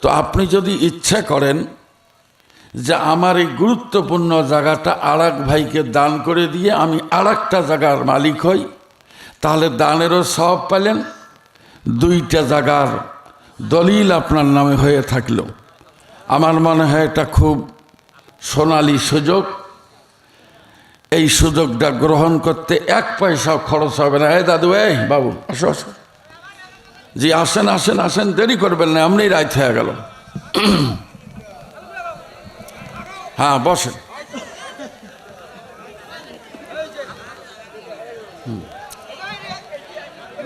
তো আপনি যদি ইচ্ছা করেন যে আমার এই গুরুত্বপূর্ণ জায়গাটা আরেক ভাইকে দান করে দিয়ে আমি আরেকটা জায়গার মালিক হই, তাহলে দানেরও সওয়াব পেলেন, দুইটা জায়গার দলিল আপনার নামে হয়ে থাকলো। আমার মনে হয় এটা খুব সোনালী সুযোগ। এই সুযোগটা গ্রহণ করতে এক পয়সাও খরচ হবে না। এই দাদু, এই বাবু, আসো আসো, জি আসেন আসেন আসেন, দেরি করবেন না, এমনি রাত হয়ে গেল। হ্যাঁ বসেন।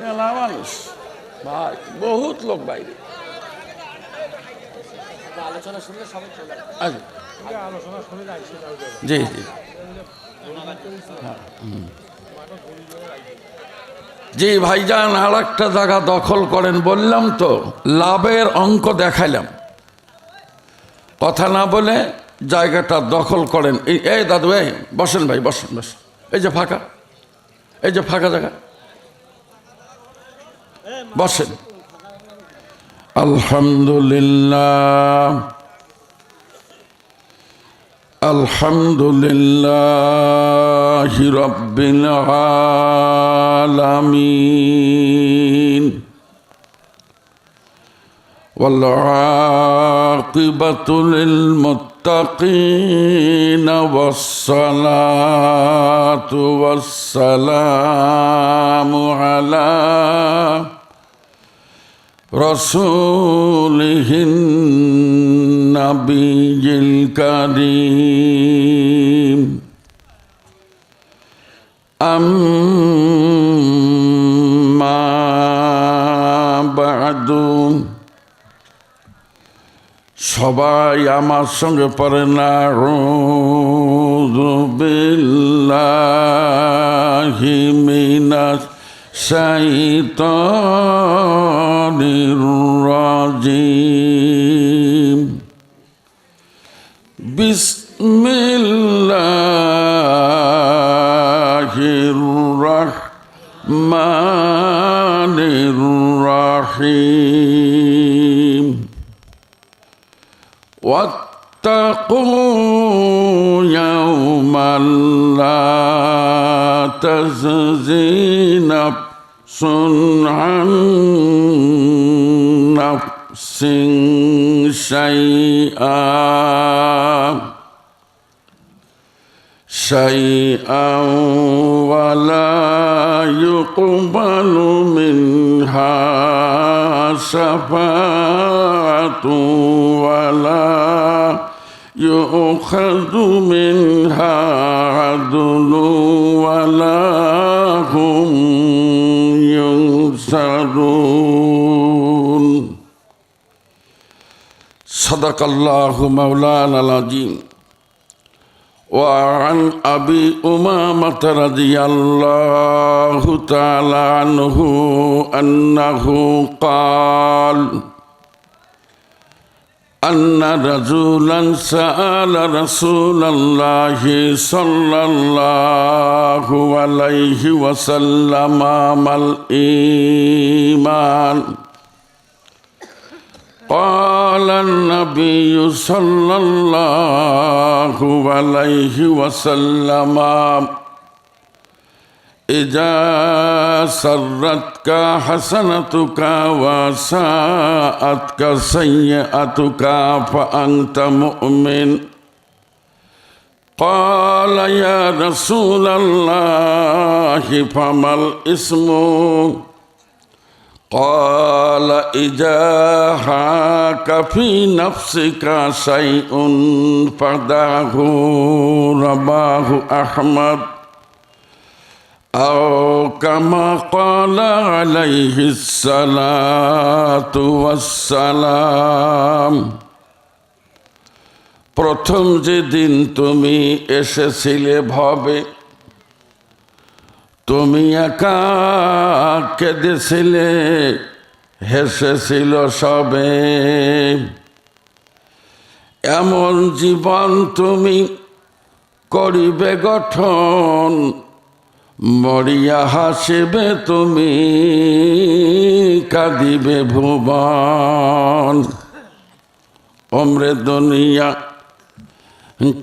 মেলা মানুষ ভাই, বহুত লোক বাইরে। জি জি জি ভাইজান, আর একটা জায়গা দখল করেন বললাম তো, লাভের অঙ্ক দেখাইলাম, কথা না বলে জায়গাটা দখল করেন। এই দাদু, এই বসেন ভাই, বসেন বসেন, এই যে ফাঁকা, এই যে ফাঁকা জায়গা, বসেন। আলহামদুলিল্লাহ আলহামদুলিল্লাহি রাব্বিল আলামিন ওয়াল আকিবাতু লিল মুত্তাকিন ওয়াস সালাতু ওয়াস সালামু আলা রাসূলিহিন নাবিয়িল কারীম আম্মা বা'দু। সবাই আমার সঙ্গে পড়েন, আউযু বিল্লাহি মিনাশ শাইতানির রাজিম। বিসমিল্লাহির রাহমানির রাহিম। ওয়াত্তাকু ইয়াওমান লা তাজজি নাফসুন আন নাফসিন শাইআন ওয়া লা ইউকবালু মিনহা শাফাআতুন ওয়া লা ইউখাযু মিনহা আদলুন ওয়া লা হুম ইউনসারুন। সাদাকাল্লাহু মাওলানাল আযীম। وعن أبي أمامة رضي الله تعالى عنه أنه قال أن رجلا سأل رسول الله صلى الله عليه وسلم ما الإيمان؟ قال النبي صلى الله عليه وسلم إذا سرتك حسنتك وساءتك سيئتك فأنت مؤمن. قال يا رسول الله فما الإثم؟ قال إذا حاك في نفسك شيء فدعه. رواه أحمد أو كما قال عليه الصلاة والسلام। প্রথম যেদিন তুমি এসেছিলে ভবে, তুমি একা কেঁদেছিলে, হেসেছিল সবে। এমন জীবন তুমি করিবে গঠন, মরিয়া হাসিবে তুমি, কাঁদিবে ভুবন। ওমরে দুনিয়া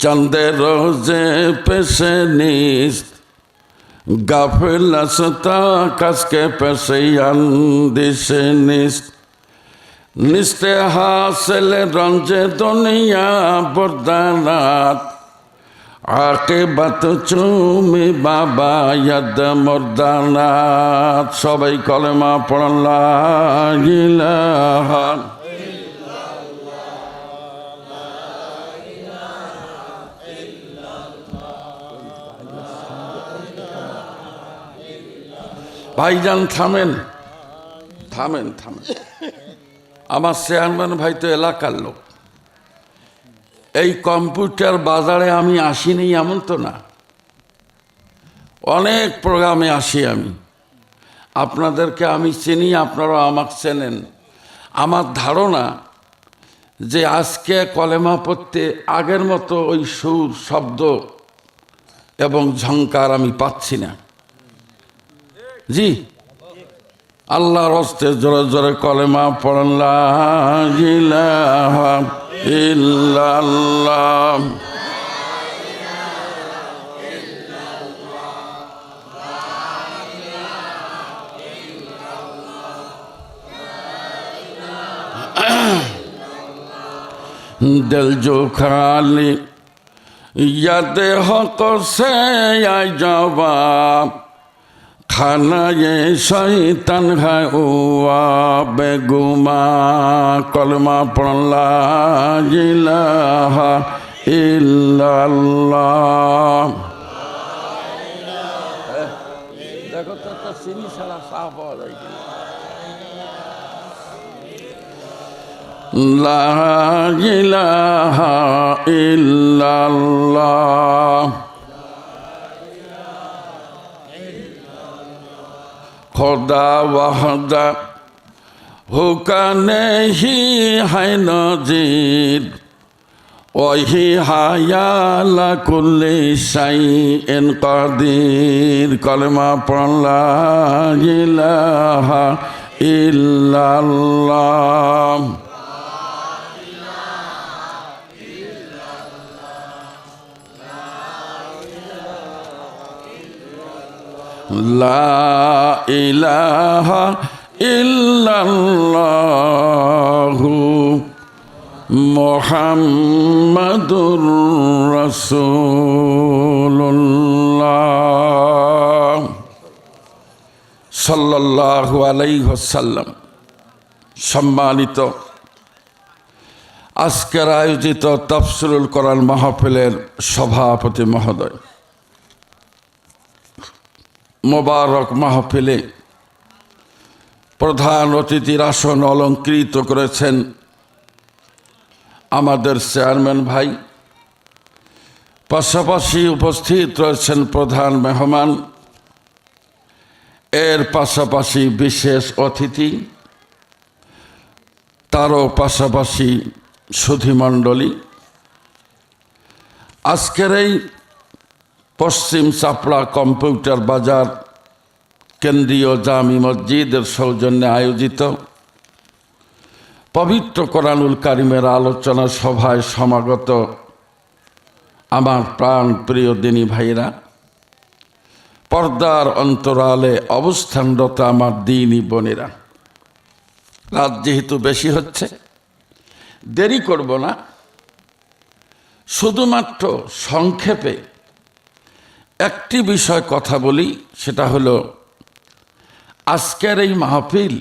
চন্দের রোজে পেশে নিস্ত গাফিল আসতা কাসকে পেশে আন্দিশে নিস্ত নিস্তে হাসলে রঞ্জে দুনিয়া বরদানাত আকিবাত চুমি বাবা ইয়াদ মর্দানাত। সবাই কলেমা পড়েন লা ইলাহা ভাইজান থামেন থামেন থামেন। আমার চেয়ারম্যান ভাই তো এলাকার লোক, এই কম্পিউটার বাজারে আমি আসিনি এমন তো না, অনেক প্রোগ্রামে আসি আমি, আপনাদেরকে আমি চিনি, আপনারা আমাকে চেনেন। আমার ধারণা যে আজকে কলেমা পড়তে আগের মতো ওই সুর শব্দ এবং ঝংকার আমি পাচ্ছি না। জি, আল্লাহর হস্তে জোরে জোরে কলেমা পড়েন লা ইলাহা ইল্লাল্লাহ। दिल जो खाली याद हक से आए जवाब खाना ये शैतान है हुआ बेगुमा। कलमा पढ़ ला इलाहा इल्लल्लाह। देखो तो सीनी सारा साफ हो जाएगी। লা ইলাহা ইল্লাল্লাহ। खुदा वहदा हुका नहीं है नजीर वही हायाला कुल्ली शाइइन कदीर। कलमा पढ़ ला इलाहा इल्लल्लाह। লা ইলাহা ইল্লাল্লাহু মুহাম্মাদুর রাসূলুল্লাহ সাল্লাল্লাহু আলাইহি ওয়াসাল্লাম। সম্মানিত আজকের আয়োজিত তাফসীরুল কোরআন মাহফিলের সভাপতি মহোদয়, মোবারক মাহফিলে প্রধান অতিথির আসন অলঙ্কৃত করেছেন আমাদের চেয়ারম্যান ভাই, পাশাপাশি উপস্থিত রয়েছেন প্রধান মেহমান, এর পাশাপাশি বিশেষ অতিথি, তারও পাশাপাশি সুধীমণ্ডলী। আজকের এই পশ্চিম চাপড়া কম্পিউটার বাজার কেন্দ্রীয় জামি মসজিদের সৌজন্যে আয়োজিত পবিত্র কোরআনুল কারিমের আলোচনা সভায় সমাগত আমার প্রাণ প্রিয় দিনী ভাইরা, পর্দার অন্তরালে অবস্থানরত আমার দিনী বোনেরা, রাত যেহেতু বেশি হচ্ছে দেরি করব না, শুধুমাত্র সংক্ষেপে একটি বিষয় কথা বলি। সেটা হলো আজকের এই মাহফিল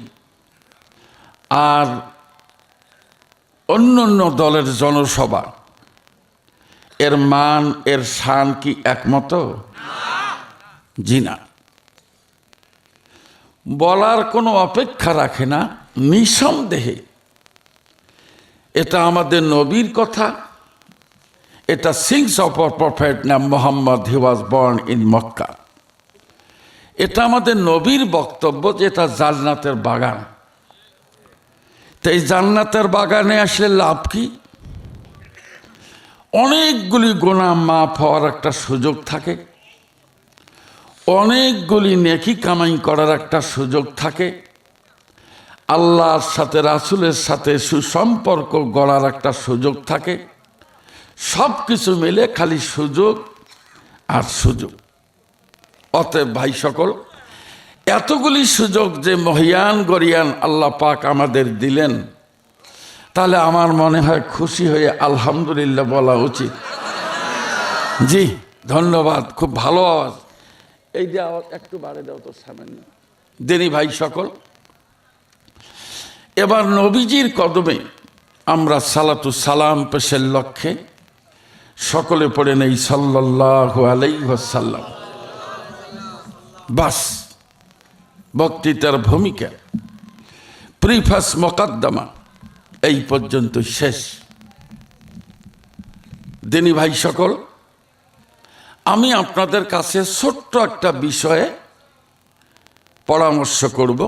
আর অন্য অন্য দলের জনসভা, এর মান এর শান কি একমত? জি না। বলার কোনো অপেক্ষা রাখে না। নিঃসন্দেহে এটা আমাদের নবীর কথা, এটা সিংস অফ আওয়ার প্রফেট নাম মোহাম্মদ, হি ওয়াজ বর্ন ইন মক্কা। এটা আমাদের নবীর বক্তব্য যে এটা জান্নাতের বাগান। তো এই জান্নাতের বাগানে আসলে লাভ কি? অনেকগুলি গুনাহ মাফ হওয়ার একটা সুযোগ থাকে, অনেকগুলি নেকি কামাই করার একটা সুযোগ থাকে, আল্লাহর সাথে রাসূলের সাথে সুসম্পর্ক গড়ার একটা সুযোগ থাকে। সব কিছু মিলে খালি সুযোগ আর সুযোগ। অতএব ভাই সকল, এতগুলি সুযোগ যে মহিয়ান গরিয়ান আল্লাহ পাক আমাদের দিলেন, তাহলে আমার মনে হয় খুশি হয়ে আলহামদুলিল্লাহ বলা উচিত। জি ধন্যবাদ, খুব ভালো আওয়াজ। এই যে আওয়াজ একটু বাড়ে দাও তো সামান্য। দিনী ভাই সকল, এবার নবীজির কদমে আমরা সালাতু সালাম পেশের লক্ষ্যে সকলে পড়ে নেই সাল্লাল্লাহু আলাইহি ওয়াসাল্লাম। বাস, বক্তৃতার ভূমিকা প্রিফাস মোকদ্দমা এই পর্যন্ত শেষ। দিনী ভাই সকল, আমি আপনাদের কাছে ছোট্ট একটা বিষয়ে পরামর্শ করব,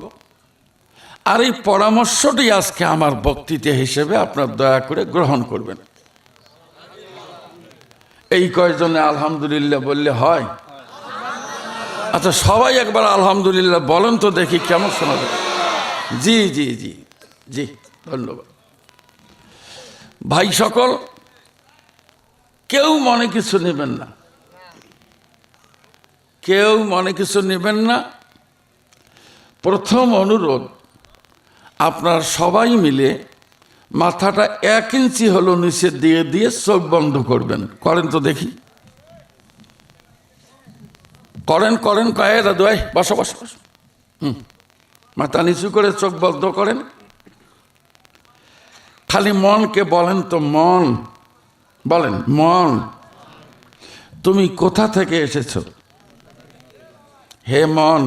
আর এই পরামর্শটি আজকে আমার বক্তৃতা হিসেবে আপনার দয়া করে গ্রহণ করবেন। এই কয়জনে আলহামদুলিল্লাহ বললে হয়? আচ্ছা, সবাই একবার আলহামদুলিল্লাহ বলেন তো দেখি কেমন শোনা যায়। জি জি জি জি, ধন্যবাদ। ভাই সকল, কেউ মনে কিছু নেবেন না, কেউ মনে কিছু নেবেন না। প্রথম অনুরোধ, আপনার সবাই মিলে মাথাটা 1 ইঞ্চি হলো নিচে দিয়ে দিয়ে চোখ বন্ধ করবেন। করেন তো দেখি, করেন করেন। কয়ে দাদু, বসো বসো বসো। মাথা নিচু করে চোখ বন্ধ করেন। খালি মনকে বলেন তো, মন বলেন, মন তুমি কোথা থেকে এসেছো? হে মন,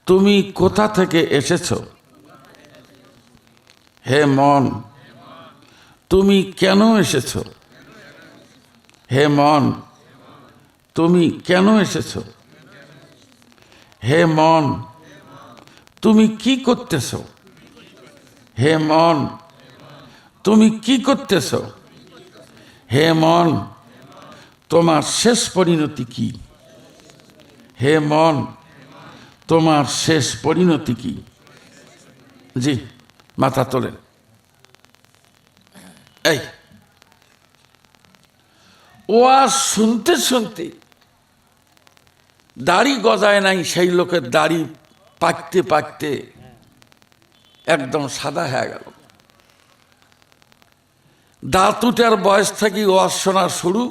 তুমি কোথা থেকে এসেছো? হে মন, তুমি কেন এসেছো? হে মন, তুমি কেন এসেছো? হে মন, তুমি কি করতেছো? হে মন, তুমি কি করতেছো? হে মন, তোমার শেষ পরিণতি কি? হে মন, তোমার শেষ পরিণতি কি? জি, মাথা তোলেন। এই ওয়াজ শুনতে শুনতে দাড়ি গজায় নাই সেই লোকের দাড়ি পাকতে পাকতে একদম সাদা হয়ে গেল। দাঁত উঠার বয়স থেকে ওয়াজ শোনা শুরু,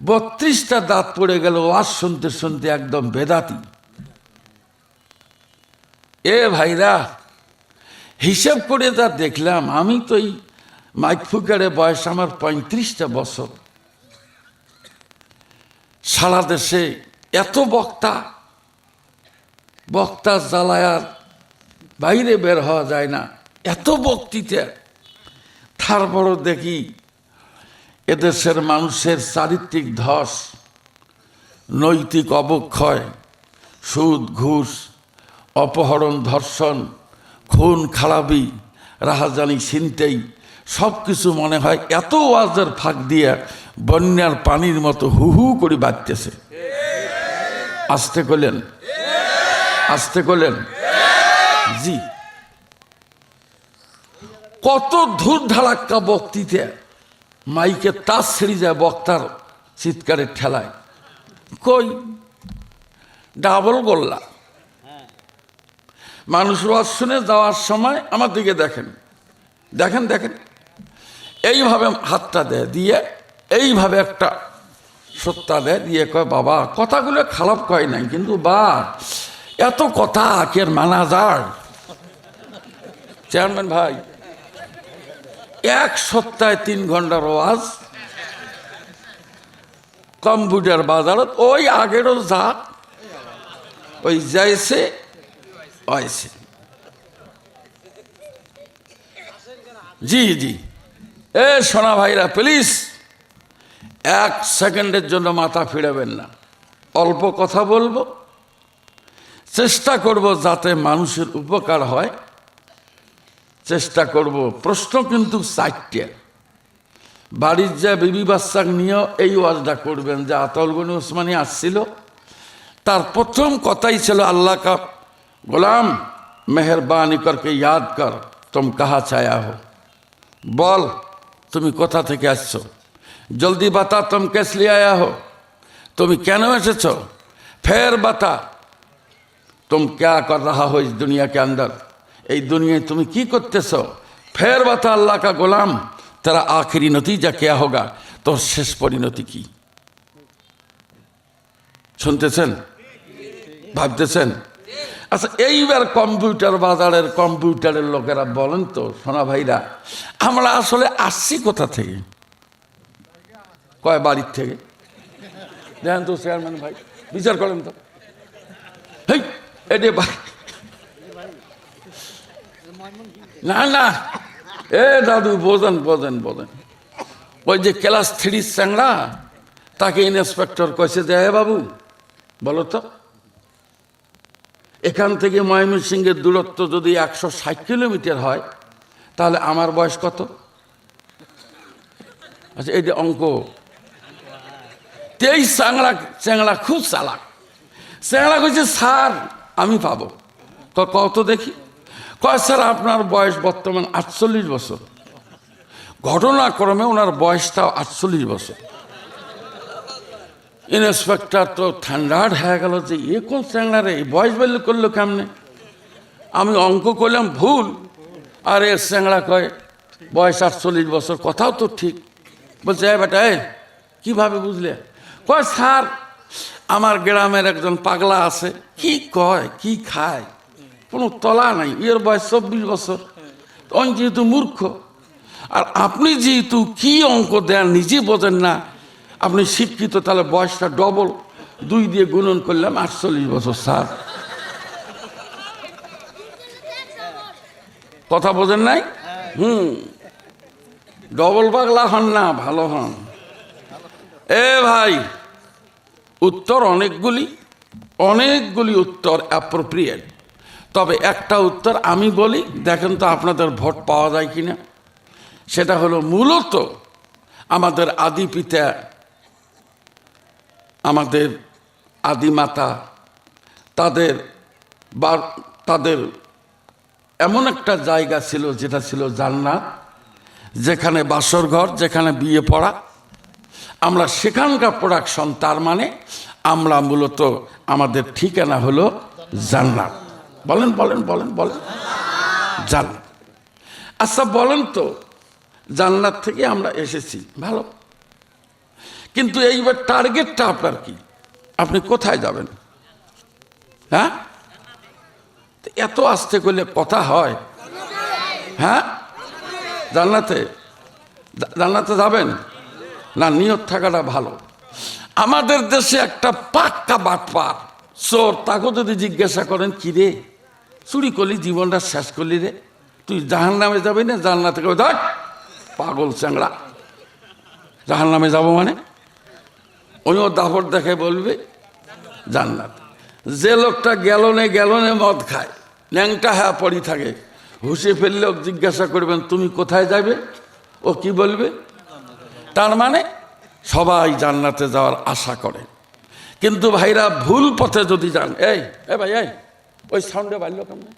32টা দাঁত পড়ে গেল ওয়াজ শুনতে শুনতে একদম বেদাতি। এ ভাইরা, হিসাব করে যা দেখলাম, আমি তো এই মাইক ফুকারে বয়স আমার 35টা বছর। সারা দেশে এত বক্তা, বক্তা জ্বালায়ার বাইরে বের হওয়া যায় না, এত বক্তৃতা। তারপরও দেখি এদেশের মানুষের চারিত্রিক ধস, নৈতিক অবক্ষয়, সুদ ঘুষ, অপহরণ ধর্ষণ, খুন খারাপি, রাহাজানি ছিনতাই, সব কিছু মনে হয় এত ওয়াজের ফাঁক দিয়ে বন্যার পানির মতো হু হু করে বাড়তেছে। আসতে করলেন, আসতে করলেন। জি, কত ধূর ধারাক্কা বক্তৃতা, মাইকে তাস ছেড়ে যায় বক্তার চিৎকারের ঠেলায়। কই ডাবল গোল্লা। মানুষ ওয়াজ শুনে যাওয়ার সময় আমার দিকে দেখেন, দেখেন দেখেন, এইভাবে হাতটা দেয়, দিয়ে এইভাবে একটা সত্তা দেয়, দিয়ে কয় বাবা কথাগুলো খারাপ কয় নাই, কিন্তু বা এত কথা কি আর মানা যায়? চেয়ারম্যান ভাই, 1 সপ্তাহে 3 ঘন্টার ওয়াজ কম্পিউটার বাজারত, ওই আগেরও যা, ওই যাইছে হয়েছে। জি জি, এ সোনা ভাইরা, প্লিজ 1 সেকেন্ডের জন্য মাথা ফিরাবেন না। অল্প কথা বলবো, চেষ্টা করব যাতে মানুষের উপকার হয়, চেষ্টা করব। প্রশ্ন কিন্তু 4টে। বাড়ির যা বিবি বাচ্চা নিয়েও এই ওয়াজটা করবেন। যে আতাউল গনি ওসমানী আসছিল, তার প্রথম কথাই ছিল আল্লাহ কা গোলাম मेहरबानी करके याद कर तुम कहाँ से आया हो। बोल তুমি কোথা থেকে আসছো, जल्दी बता तुम किस लिए आया हो, তুমি কেন এসেছো, फिर बता तुम क्या कर रहा हो इस दुनिया के अंदर, এই দুনিয়ায় তুমি কি করতেছো, फिर बता अल्लाह का गुलाम तेरा आखिरी नतीजा क्या होगा, তোর শেষ পরিণতি কি। শুনতেছেন, ভাবতেছেন? আচ্ছা, এইবার কম্পিউটার বাজারের কম্পিউটারের লোকেরা বলেন তো সোনা ভাইরা, আমরা আসলে আসছি কোথা থেকে? কয় বাড়ির থেকে। দেখেন তো চেয়ারম্যান ভাই, বিচার করেন তো। না না, এ দাদু বোঝেন বোঝেন বোঝেন, ওই যে ক্লাস 3 চ্যাংড়া তাকে ইন্সপেক্টর কইছে যে, বাবু বলো তো, এখান থেকে ময়মনসিংহের দূরত্ব যদি 160 কিলোমিটার হয় তাহলে আমার বয়স কত? আচ্ছা, এই যে অঙ্ক, তেই চ্যাংড়া খুব চালাক। চ্যাংড়া কইছে, স্যার আমি পাবো। কত দেখি? কয় স্যার আপনার বয়স বর্তমান 48 বছর। ঘটনাক্রমে ওনার বয়সটাও 48 বছর। ইন্সপেক্টর তো ঠান্ডাট হয়ে গেল যে এ কোন চ্যাংড়া রে, বয়স বললে করলো কেমনে? আমি অঙ্ক করলাম ভুল, আর এর চ্যাংড়া কয় বয়স 48 বছর, কথাও তো ঠিক। বলছে, বেটা কিভাবে বুঝলে? কয় স্যার আমার গ্রামের একজন পাগলা আছে, কি কয় কি খায় কোনো তলা নাই, এর বয়স 24 বছর। অঙ্ক যেহেতু মূর্খ, আর আপনি যেহেতু কি অঙ্ক দেন নিজে বোঝেন না, আপনি শিক্ষিত, তাহলে বয়সটা ডবল, 2 দিয়ে গুণন করলাম 48 বছর। স্যার কথা বোঝেন নাই? ডবল পাগলা হন না, ভালো হন। এ ভাই, উত্তর অনেকগুলি উত্তর অ্যাপ্রোপ্রিয়েট, তবে একটা উত্তর আমি বলি, দেখেন তো আপনাদের ভোট পাওয়া যায় কিনা। সেটা হলো মূলত আমাদের আদি পিতা, আমাদের আদিমাতা, তাদের এমন একটা জায়গা ছিল যেটা ছিল জান্নাত, যেখানে বাসর ঘর, যেখানে বিয়ে পড়া, আমরা সেখানকার প্রোডাকশন। তার মানে আমরা মূলত আমাদের ঠিকানা হলো জান্নাত। বলেন বলেন বলেন বলেন, জান্নাত। আচ্ছা বলেন তো, জান্নাত থেকে আমরা এসেছি, ভালো, কিন্তু এইবার টার্গেটটা আপনার কি? আপনি কোথায় যাবেন? হ্যাঁ, এত আস্তে করলে কথা হয়? হ্যাঁ, জান্নাতে যাবেন না? নিয়ত থাকাটা ভালো। আমাদের দেশে একটা পাক্কা বাটপার চোর, তাকে যদি জিজ্ঞাসা করেন, কি রে চুরি করলি, জীবনটা শেষ করলি রে, তুই জাহান্নামে যাবি না জান্নাতে? দেখ পাগল চ্যাংড়া, জাহান্নামে যাব মানে? উনিও দাপট দেখে বলবে জান্নাত। যে লোকটা গ্যালনে মদ খায়, ন্যাংটা হ্যাঁ পড়ি থাকে, হুঁশে ফেললেও জিজ্ঞাসা করবেন তুমি কোথায় যাবে, ও কি বলবে? তার মানে সবাই জান্নাতে যাওয়ার আশা করে। কিন্তু ভাইরা ভুল পথে যদি যান, এই ভাই ওই সাউন্ডে বাড়লো কেমন?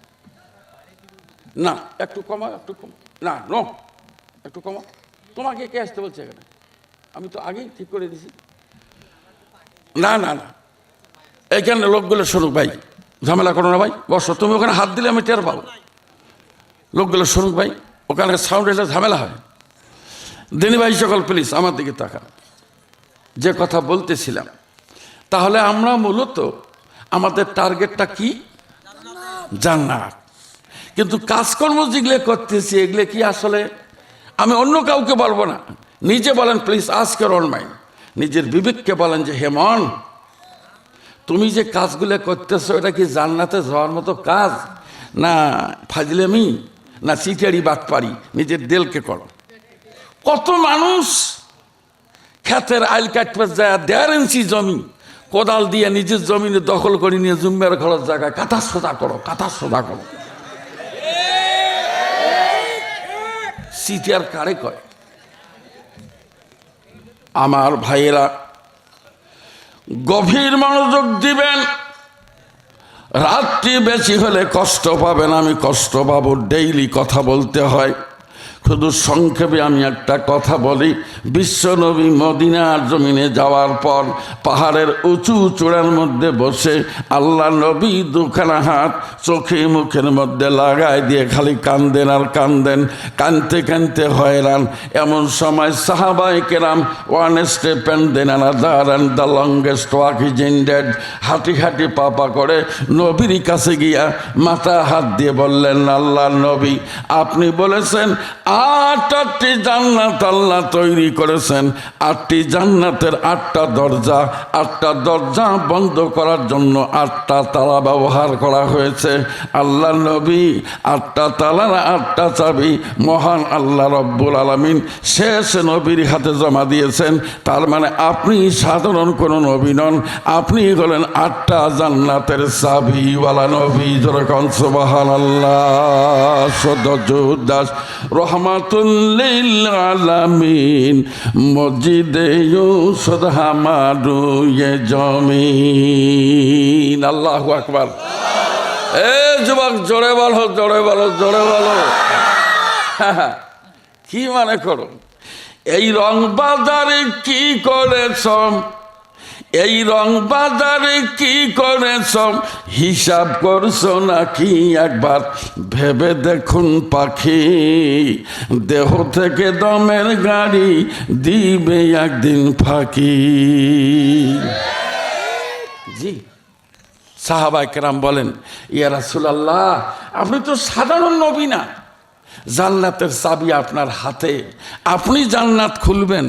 না একটু কমা, একটু কম, না নো একটু কমা। তোমাকে কে আসতে বলছে এখানে? আমি তো আগেই ঠিক করে দিছি। না না না, এইখানে লোকগুলো শুনুক ভাই, ঝামেলা করো না ভাই, বসো। তুমি ওখানে হাত দিলে আমি টের পাবো। লোকগুলো শুনুক ভাই, ওখানে সাউন্ড এসে ঝামেলা হয়। দিনী ভাই সকল প্লিজ আমার দিকে তাকা, যে কথা বলতেছিলাম। তাহলে আমরা মূলত আমাদের টার্গেটটা কি? জান্নাত। কিন্তু কাজকর্ম যেগুলো করতেছি, এগুলো কি আসলে, আমি অন্য কাউকে বলবো না, নিজে বলেন প্লিজ, আজকের অন মাইন্ড, নিজের বিবেককে বলেন যে হেমন, তুমি যে কাজগুলো করতেছো এটা কি জান্নাতে যাওয়ার মতো কাজ, না ফাজলামি, না চিটারি বাটপারি? নিজের দিলকে করো। কত মানুষ ক্ষেতের আইল কাটতে যায় 1.5 ইঞ্চি জমি কোদাল দিয়ে নিজের জমিনে দখল করে নিয়ে জুম্মের ঘরের জায়গায় কাঁথা সোদা করো। সিটিআর কারে কয়? আমার ভাইয়েরা গভীর মনোযোগ দিবেন, রাত্রি বেশি হলে কষ্ট পাবেন, আমি কষ্ট পাবো, ডেইলি কথা বলতে হয়। শুধু সংক্ষেপে আমি একটা কথা বলি। বিশ্বনবী মদিনার জমিনে যাওয়ার পর পাহাড়ের উঁচু চূড়ার মধ্যে বসে আল্লাহ নবী দুখানা হাত চোখে মুখের মধ্যে লাগাই দিয়ে খালি কান্দেন আর কান্দেন, কানতে কানতে হয়রান। এমন সময় সাহাবায়ে কেরাম one step and then another and the longest walk is ended, হাঁটি হাঁটি পাপা করে নবীর কাছে গিয়া মাথা হাত দিয়ে বললেন, আল্লাহ নবী, আপনি বলেছেন 8টি জান্নাত আল্লাহ তৈরি করেছেন, 8টি জান্নাতের 8টা দরজা, 8টা দরজা বন্ধ করার জন্য 8টা তালা ব্যবহার করা হয়েছে। আল্লাহ নবী 8টা তালার 8টা চাবি মহান আল্লাহ রব্বুল আলামিন শেষ নবীর হাতে জমা দিয়েছেন। তার মানে আপনি সাধারণ কোনো নবী নন, আপনি হলেন 8টা জান্নাতের চাবিওয়ালা নবী। যেরকম সুবহানাল্লাহ। সদজুদ্দাস রহমাতুল্লিল আলামিন মসজিদে ইউসুদ হামারু ইয়ে জমিন। আল্লাহু আকবার। এ যুবক জোরে বলো, জোরে বলো, জোরে বলো। কি মনে করো এই রং বাজারে কি করেছ, এই রং বাজারে কি করেছ, হিসাব করছো নাকি একবার ভেবে দেখুন পাখি, দেহ থেকে দমের গাড়ি দিবে একদিন ফাঁকি। জি, সাহাবায়ে কেরাম বলেন, ইয়া রাসূলুল্লাহ, আপনি তো সাধারণ নবী না, জান্নাতের চাবি আপনার হাতে, আপনি জান্নাত খুলবেন,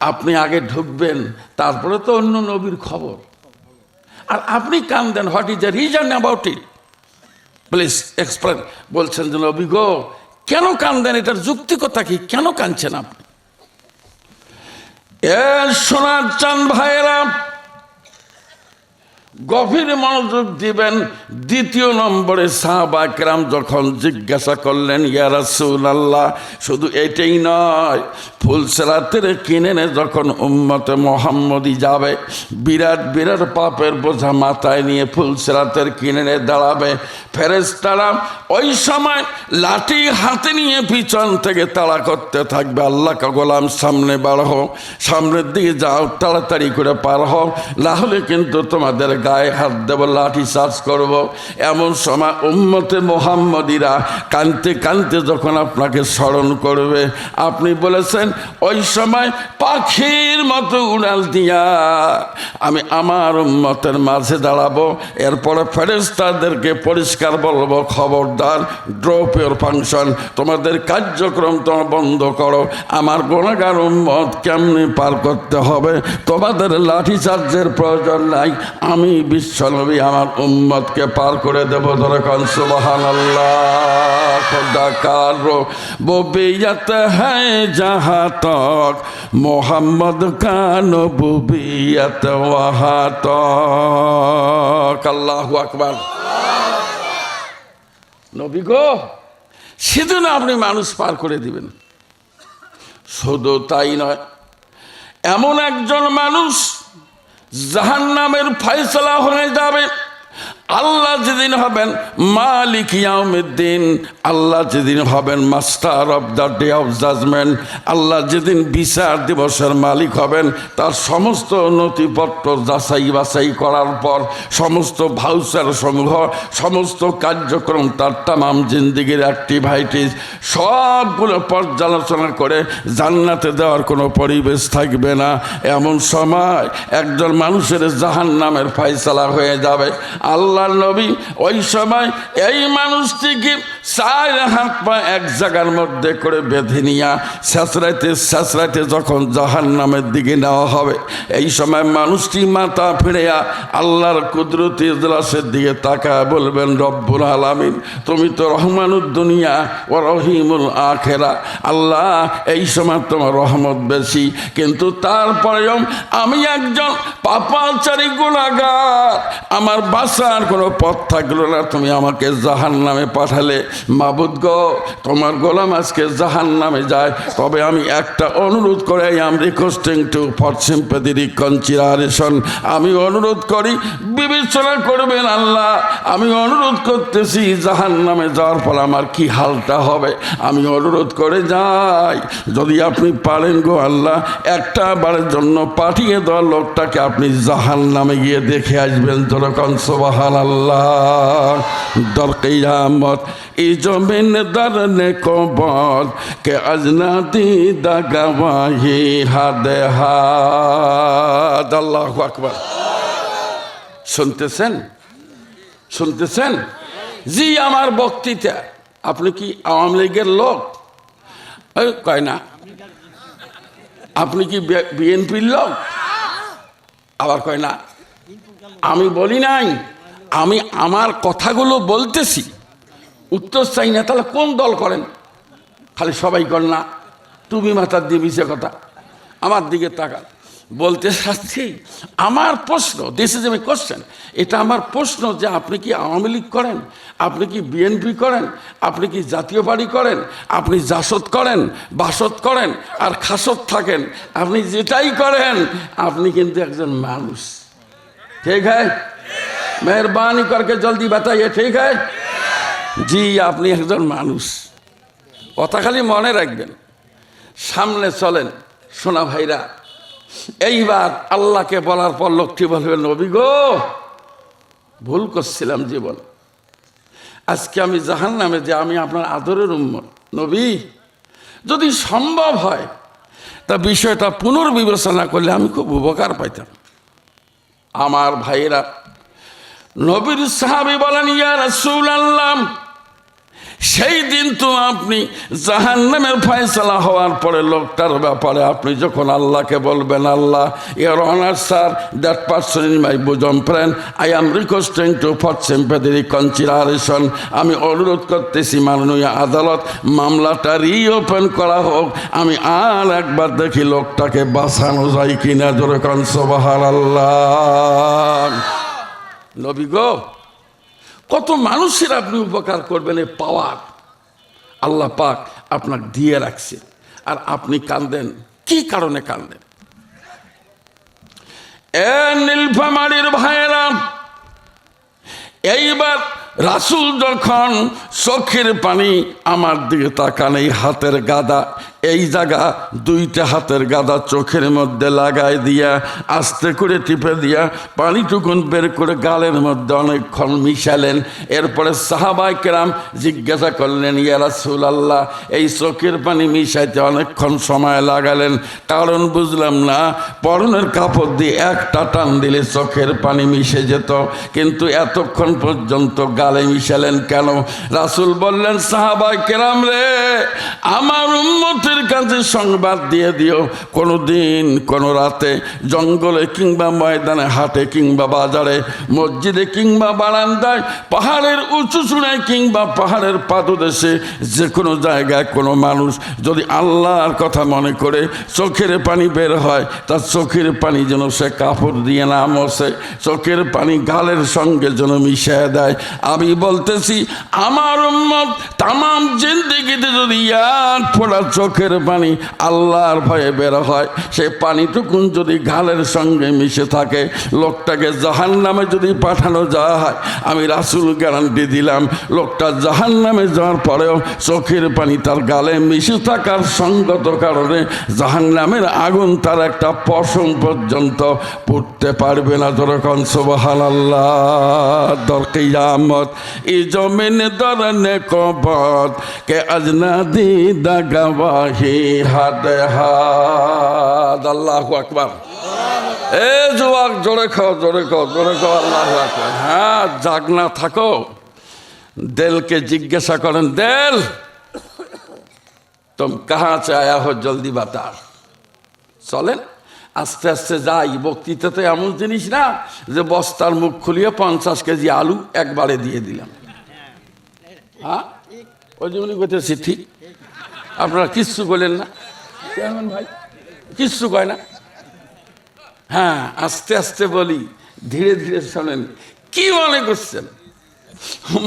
আপনি আগে ঢুকবেন, তারপরে তো অন্য নবীর খবর, আর আপনি কান্দেন। What is the reason about it, please explain. বলছেন যে নবী গো, কেন কান্দেন, এটার যুক্তিকতা কি, কেন কাঁদছেন আপনি? এ সোনার চান ভাইয়েরা, গভীর মনোযোগ দিবেন। দ্বিতীয় নম্বরে সাহাবায়ে কেরাম যখন জিজ্ঞাসা করলেন, ইয়া রাসূলুল্লাহ, শুধু এটাই নয়, ফুলসিরাতের কিনারে যখন উম্মতে মুহাম্মদী যাবে, বিরাট বিরাট পাপের বোঝা মাথায় নিয়ে ফুলসিরাতের কিনারে দাঁড়াবে, ফেরেশতারা ওই সময় লাঠি হাতে নিয়ে পিছন থেকে তাড়া করতে থাকবে, আল্লাহ কা গোলাম সামনে বাড়ো, সামনের দিকে যাও, তাড়াতাড়ি করে পার হও, নাহলে কিন্তু তোমাদের গায়ে হাত দেব, লাঠি চার্জ করব। এমন সময় উম্মতে মুহাম্মদীরা কানতে কানতে যখন আপনাকে স্মরণ করবে, আপনি বলেছেন ওই সময় পাখির মতো উড়াল দিয়া আমি আমার উম্মতের মাঝে দাঁড়াবো, এরপরে ফেরেশতাদেরকে পরিষ্কার বলবো, খবরদার, ড্রপ ইউর ফাংশন, তোমাদের কার্যক্রম তোমরা বন্ধ করো, আমার গুনাহগার উম্মত কেমনি পার করতে হবে, তোমাদের লাঠি চার্জের প্রয়োজন নাই, আমি বিশ্বনবী আমার উম্মতকে পার করে দেব। ধরে কান সুবহানাল্লাহ। খুদা কারো ববিয়ত হ্যায় জাহাঁ তক, মোহাম্মদ কা নবুবিয়ত ওয়াহাঁ তক। আল্লাহু আকবার। নবী গো, শুধু না আপনি মানুষ পার করে দিবেন, শুধু তাই নয়, এমন একজন মানুষ জাহান্নামের ফয়সালা হয়ে যাবে। আল্লাহ যেদিন হবেন মালিক ইয়াউমিদ্দিন, আল্লাহ যেদিন হবেন master of the day of judgment, Allah যেদিন বিচার দিবসের মালিক হবেন, তার সমস্ত নথিপত্র যাচাই বাছাই করার পর সমস্ত ভাউচার সমূহ, সমস্ত কার্যক্রম, তার তামাম জিন্দিগির অ্যাক্টিভিটিস সবগুলো পর্যালোচনা করে জান্নাতে দেওয়ার কোনো পরিবেশ থাকবে না। এমন সময় একজন মানুষের জাহান্নামের ফয়সালা হয়ে যাবে। আল্লাহ নবী ওই সময় এই মানুষটিকে 4 হাত পা এক জায়গার মধ্যে করে বেঁধে নিয়ে শেষরাইতে যখন জাহান্নামের দিকে নেওয়া হবে, এই সময় মানুষটি মাথা ফিরিয়া আল্লাহর কুদরতি ইজলাসের দিকে তাকায় বলবেন, রব্বুল আলামিন, তুমি তো রহমানুদ দুনিয়া ও রহিমুল আখেরা, আল্লাহ এই সময় তোমার রহমত বেশি, কিন্তু তারপরেও আমি একজন পাপাচারী গুনাহগার, আমার বাঁচার কোনো পথ থাকলো না, তুমি আমাকে জাহান্নামে পাঠালে। মাবুদ গো, তোমার গোলাম আজকে জাহান্নামে যায়, তবে আমি একটা অনুরোধ করে, I am requesting to for sympathy consideration, আমি অনুরোধ করি, বিবেচনা করবেন আল্লাহ। আমি অনুরোধ করতেছি, জাহান্নামে যাওয়ার পর আমার কি হালটা হবে, আমি অনুরোধ করে যাই, যদি আপনি পারেন গো আল্লাহ, একটা বারের জন্য পাঠিয়ে দেওয়া লোকটাকে আপনি জাহান্নামে গিয়ে দেখে আসবেন। যেরকম সুবহানাল্লাহ। দর কিয়ামত এই জমিন দরনে কবর কে আজনাদি দাগাওয়াহি হাদে হাদ। আল্লাহু আকবার। শুনতেছেন? শুনতেছেন? জি, আমার বক্তৃতা। আপনি কি আওয়ামী লীগের লোক? কয় না। আপনি কি বিএনপির লোক? আবার কয় না। আমি বলি নাই, আমি আমার কথাগুলো বলতেছি, উত্তর চাই না। তাহলে কোন দল করেন? খালি সবাই কর না, তুমি মাথার দিয়ে মিশে কথা। আমার দিকে তাকান। বলতে চাচ্ছি, আমার প্রশ্ন, দিস ইজ মাই কোশ্চেন, এটা আমার প্রশ্ন যে আপনি কি আওয়ামী লীগ করেন, আপনি কি বিএনপি করেন, আপনি কি জাতীয় পার্টি করেন, আপনি জাসদ করেন, বাসদ করেন আর খাসদ থাকেন, আপনি যেটাই করেন, আপনি কিন্তু একজন মানুষ। ঠিক হ্যাঁ? মেহরবানি করকে জলদি বাতাইয়ে। ঠিক হ্যাঁ? জি, আপনি একজন মানুষ। কথা খালি মনে রাখবেন, সামনে চলেন সোনা ভাইরা। এইবার আল্লাহকে বলার পর লোকটি বলবে, নবী গো, ভুল করছিলাম জীবন, আজকে আমি জাহান্নামে, যে আমি আপনার আদরের উম্মত। নবী, যদি সম্ভব হয় তা বিষয়টা পুনর্বিবেচনা করলে আমি খুব উপকার পাইতাম। আমার ভাইয়েরা, নবীর সাহাবী বলেন, ইয়া রাসূলুল্লাহ, সেই দিন তো আপনি জাহান্নামের ফয়সালা হওয়ার পরে লোকটার ব্যাপারে আপনি যখন আল্লাহকে বলবেন, Allah, your honour sir, that person in my bosom friend, I am requesting to for sympathy consideration, আমি অনুরোধ করতেছি মাননীয় আদালত, মামলাটা রিওপেন করা হোক, আমি আর একবার দেখি লোকটাকে বাঁচানো যায় কিনা। যেরকম সুবহানাল্লাহ। নবী গো, কত মানুষের আপনি উপকার করবেন, এ পাওয়ার আল্লাহ পাক আপনাকে দিয়ে রাখছে, আর আপনি কান্দেন। কি কারণে কান্দেন? এ নীলফামারীর ভাইয়েরা, এইবার রাসূল যখন চোখের পানি আমার দিকে তাকান, এই হাতের গাদা, এই জায়গা দুইটা হাতের গাদা চোখের মধ্যে লাগাই দিয়া আস্তে করে টিপে দিয়া পানিটুকুন বের করে গালের মধ্যে অনেকক্ষণ মিশালেন। এরপরে সাহাবায়ে কেরাম জিজ্ঞাসা করলেন, ইয়া রাসূলুল্লাহ, এই চোখের পানি মিশাইতে অনেকক্ষণ সময় লাগালেন, কারণ বুঝলাম না। পরনের কাপড় দিয়ে একটা টান দিলে চোখের পানি মিশে যেত, কিন্তু এতক্ষণ পর্যন্ত গালে মিশালেন কেন? রাসূল বললেন, সাহাবায়ে কেরাম রে, আমার উম্মতের কাছে সংবাদ দিয়ে দিও, কোনো দিন কোনো রাতে জঙ্গলে কিংবা ময়দানে, হাটে কিংবা বাজারে, মসজিদে কিংবা বারান্দায়, পাহাড়ের উঁচু চূড়ায় কিংবা পাহাড়ের পাদদেশে, যে কোনো জায়গায় কোনো মানুষ যদি আল্লাহর কথা মনে করে চোখের পানি বের হয়, তার চোখের পানি যেন সে কাপড় দিয়ে না মোছে, চোখের পানি গালের সঙ্গে যেন মিশিয়ে দেয়। আমি বলতেছি, আমার উম্মত তামাম জিন্দেগিতে যদি এক ফোঁটা চোখের পানি আল্লাহর ভয়ে বের হয়, সে পানিটুকুন যদি গালের সঙ্গে মিশে থাকে, লোকটাকে জাহান্নামে যদি পাঠানো যায়, আমি রাসূল গ্যারান্টি দিলাম, লোকটা জাহান্নামে যাওয়ার পরেও চোখের পানি তার গালে মিশে থাকার সঙ্গত কারণে জাহান্নামের আগুন তার একটা পশম পর্যন্ত পড়তে পারবে না। যেরকম সুবহানাল্লাহ। দর কিয়ামত এই জমিন দরনে কবর কে আজনাদি দাগাওয়াহি হাদে হাদ। আল্লাহু আকবার। এ যুবক, জোরে খাও, জোরে খাও, জোরে খাও, আল্লাহু আকবার। হ্যাঁ, জাগ না থাকো। দিলকে জিজ্ঞাসা করেন, দিল তুম কাহা সে আয়া হো, জলদি বাতা। চলেন আস্তে আস্তে যাই। বক্তৃতা তো এমন জিনিস না যে বস্তার মুখ খুলিয়ে 50 কেজি আলু একবারে দিয়ে দিলাম। হ্যাঁ, ওই যে উনি বলতেছি, ঠিক আপনারা কিচ্ছু বলেন না, কেমন ভাই, কিচ্ছু কয় না। হ্যাঁ, আস্তে আস্তে বলি, ধীরে ধীরে শোনেন। কি মনে করছেন?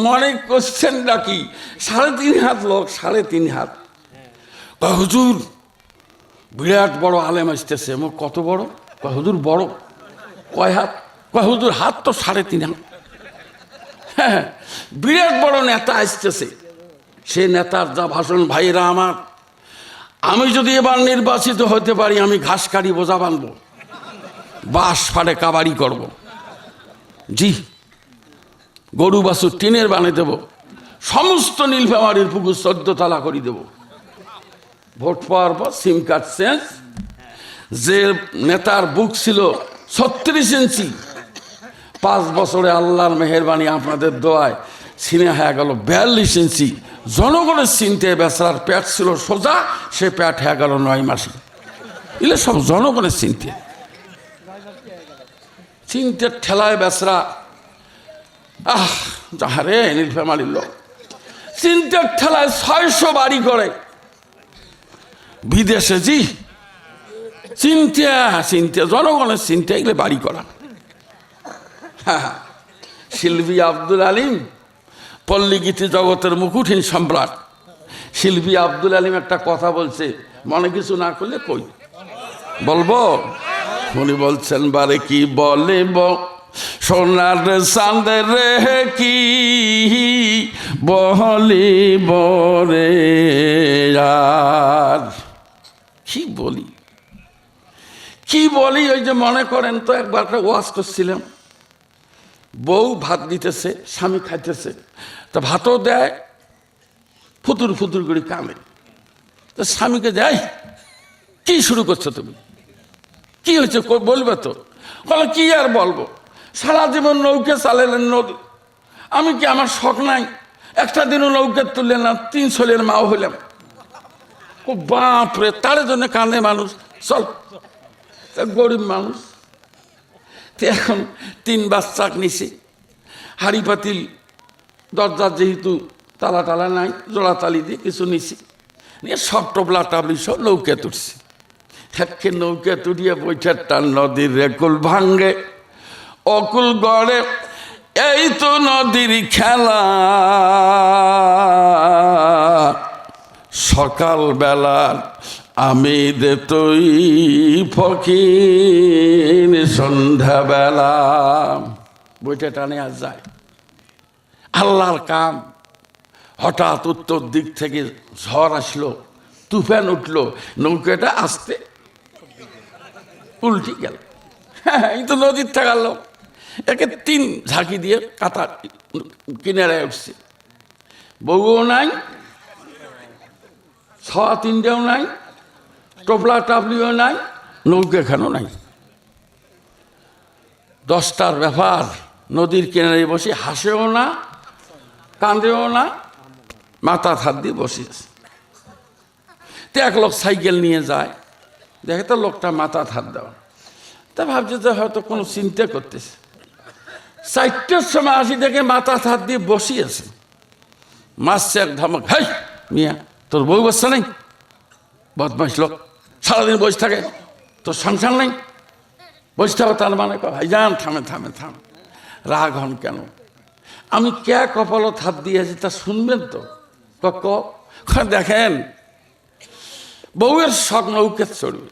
মনে করছেন নাকি 3.5 হাত লোক, 3.5 হাত। হুজুর বিরাট বড় আলেম আসতেছে। কত বড়? হুজুর বড়। কয় হাত? হুজুর হাত তো 3.5 হাত। হ্যাঁ, বিরাট বড় নেতা আসতেছে। সে নেতার যা ভাষণ, ভাইরা আমার, আমি যদি এবার নির্বাচিত হতে পারি, আমি ঘাস কাটি বোঝা বানবো, বাঁশ ফাড়ে কাবাড়ি করব, জি গরু বাছুর টিনের বানিয়ে দেবো, সমস্ত নীলফামারীর পুকুর 14 তলা করে দেব। ভোট পাওয়ার পর সিম কার্ড চেঞ্জ। যে নেতার বুক ছিল 36 ইঞ্চি, 5 বছরে আল্লাহর মেহেরবানি আপনাদের দোয়ায় সিনে হয়ে গেল 42 ইঞ্চি। জনগণের চিনতে বেচারার পেট ছিল সোজা, সে পেট হয়ে গেল 9 মাসে। এগুলো সব জনগণের চিনতে ঠেলায় বেচরা। যাহারে নীলফামারীর লোক চিন্তার ঠেলায় 600 বাড়ি করে বিদেশে। জি চিন্তা জনগণের চিন্তা, এগুলো বাড়ি করা। শিল্পী আব্দুল আলিম, পল্লীগীতি জগতের মুকুটহীন সম্রাট শিল্পী আব্দুল আলিম একটা কথা বলছে, মনে কিছু না করলে কই বলবো। উনি বলছেন, বারে কি বলে সোনার চাঁদের রে কি বলি বরে, আর কি বলি কি বলি। ওই যে মনে করেন তো, একবার একটা ওয়াজ করছিলাম, বউ ভাত দিতেছে, স্বামী খাইতেছে, তা ভাতও দেয়, ফুতুর ফুতুর করে কামে। তো স্বামীকে দেয়, কি শুরু করছো তুমি, কি হয়েছে বলবে তো? বলে কি আর বলবো, সারা জীবন নৌকে চালালেন নদী, আমি কি আমার শখ নাই? একটা দিনও নৌকে তুললেন না, 3 ছেলের মাও হইলাম। ও বাপরে, তার জন্য কাঁদে মানুষ। চল, গরিব মানুষ। এখন 3 বাচ্চা নিছি, হাড়ি পাতিল, দরজার যেহেতু তালা টালা নাই, জোড়া তালি দিয়ে কিছু নিছি, নিয়ে সব টোপলা টাবলি সব নৌকে তুলছি। থেকে নৌকে তুলিয়ে বৈঠার টান নদীর রেকুল ভাঙ্গে অকুল গড়ে, এই তো নদীর খেলা। সকাল বেলার আমি দে তুই ফকির, সন্ধ্যাবেলা বইটা টানে আর যায়। আল্লাহর কাম। হঠাৎ উত্তর দিক থেকে ঝড় আসলো, তুফান উঠলো, নৌকাটা আসতে উল্টি গেল। এই তো নদীর থাকার লোক, একে 3 ঝাঁকি দিয়ে কাতা কিনারায় উঠছে। বউও নাই, 3টেও নাই, টোপলা টাপলিও নাই, নৌকা এখানেও নাই। 10টার ব্যাপার, নদীর কিনারে বসে হাসেও না, কাঁদেও না, মাথা হাত দিয়ে বসে আছে। তো এক লোক সাইকেল নিয়ে যায়, দেখে তো লোকটা মাথা হাত দেওয়া। তা ভাবছে যে হয়তো কোনো চিন্তা করতেছে। 4টার সময় আসি দেখে মাথা হাত দিয়ে বসিয়েছে। মারছে এক ধমক, হাই মিয়া, তোর বউ বাচ্চা নেই? বদমাইশ লোক, সারাদিন বসে থাকে, তোর সংসার নেই, বসতে হবে তার মানে? ভাইজান থামে থামে থাম, রাগ হন কেন? আমি কে কপালত হাত দিয়েছি তা শুনবেন তো? দেখেন, বউয়ের শখ নৌকে চড়বে,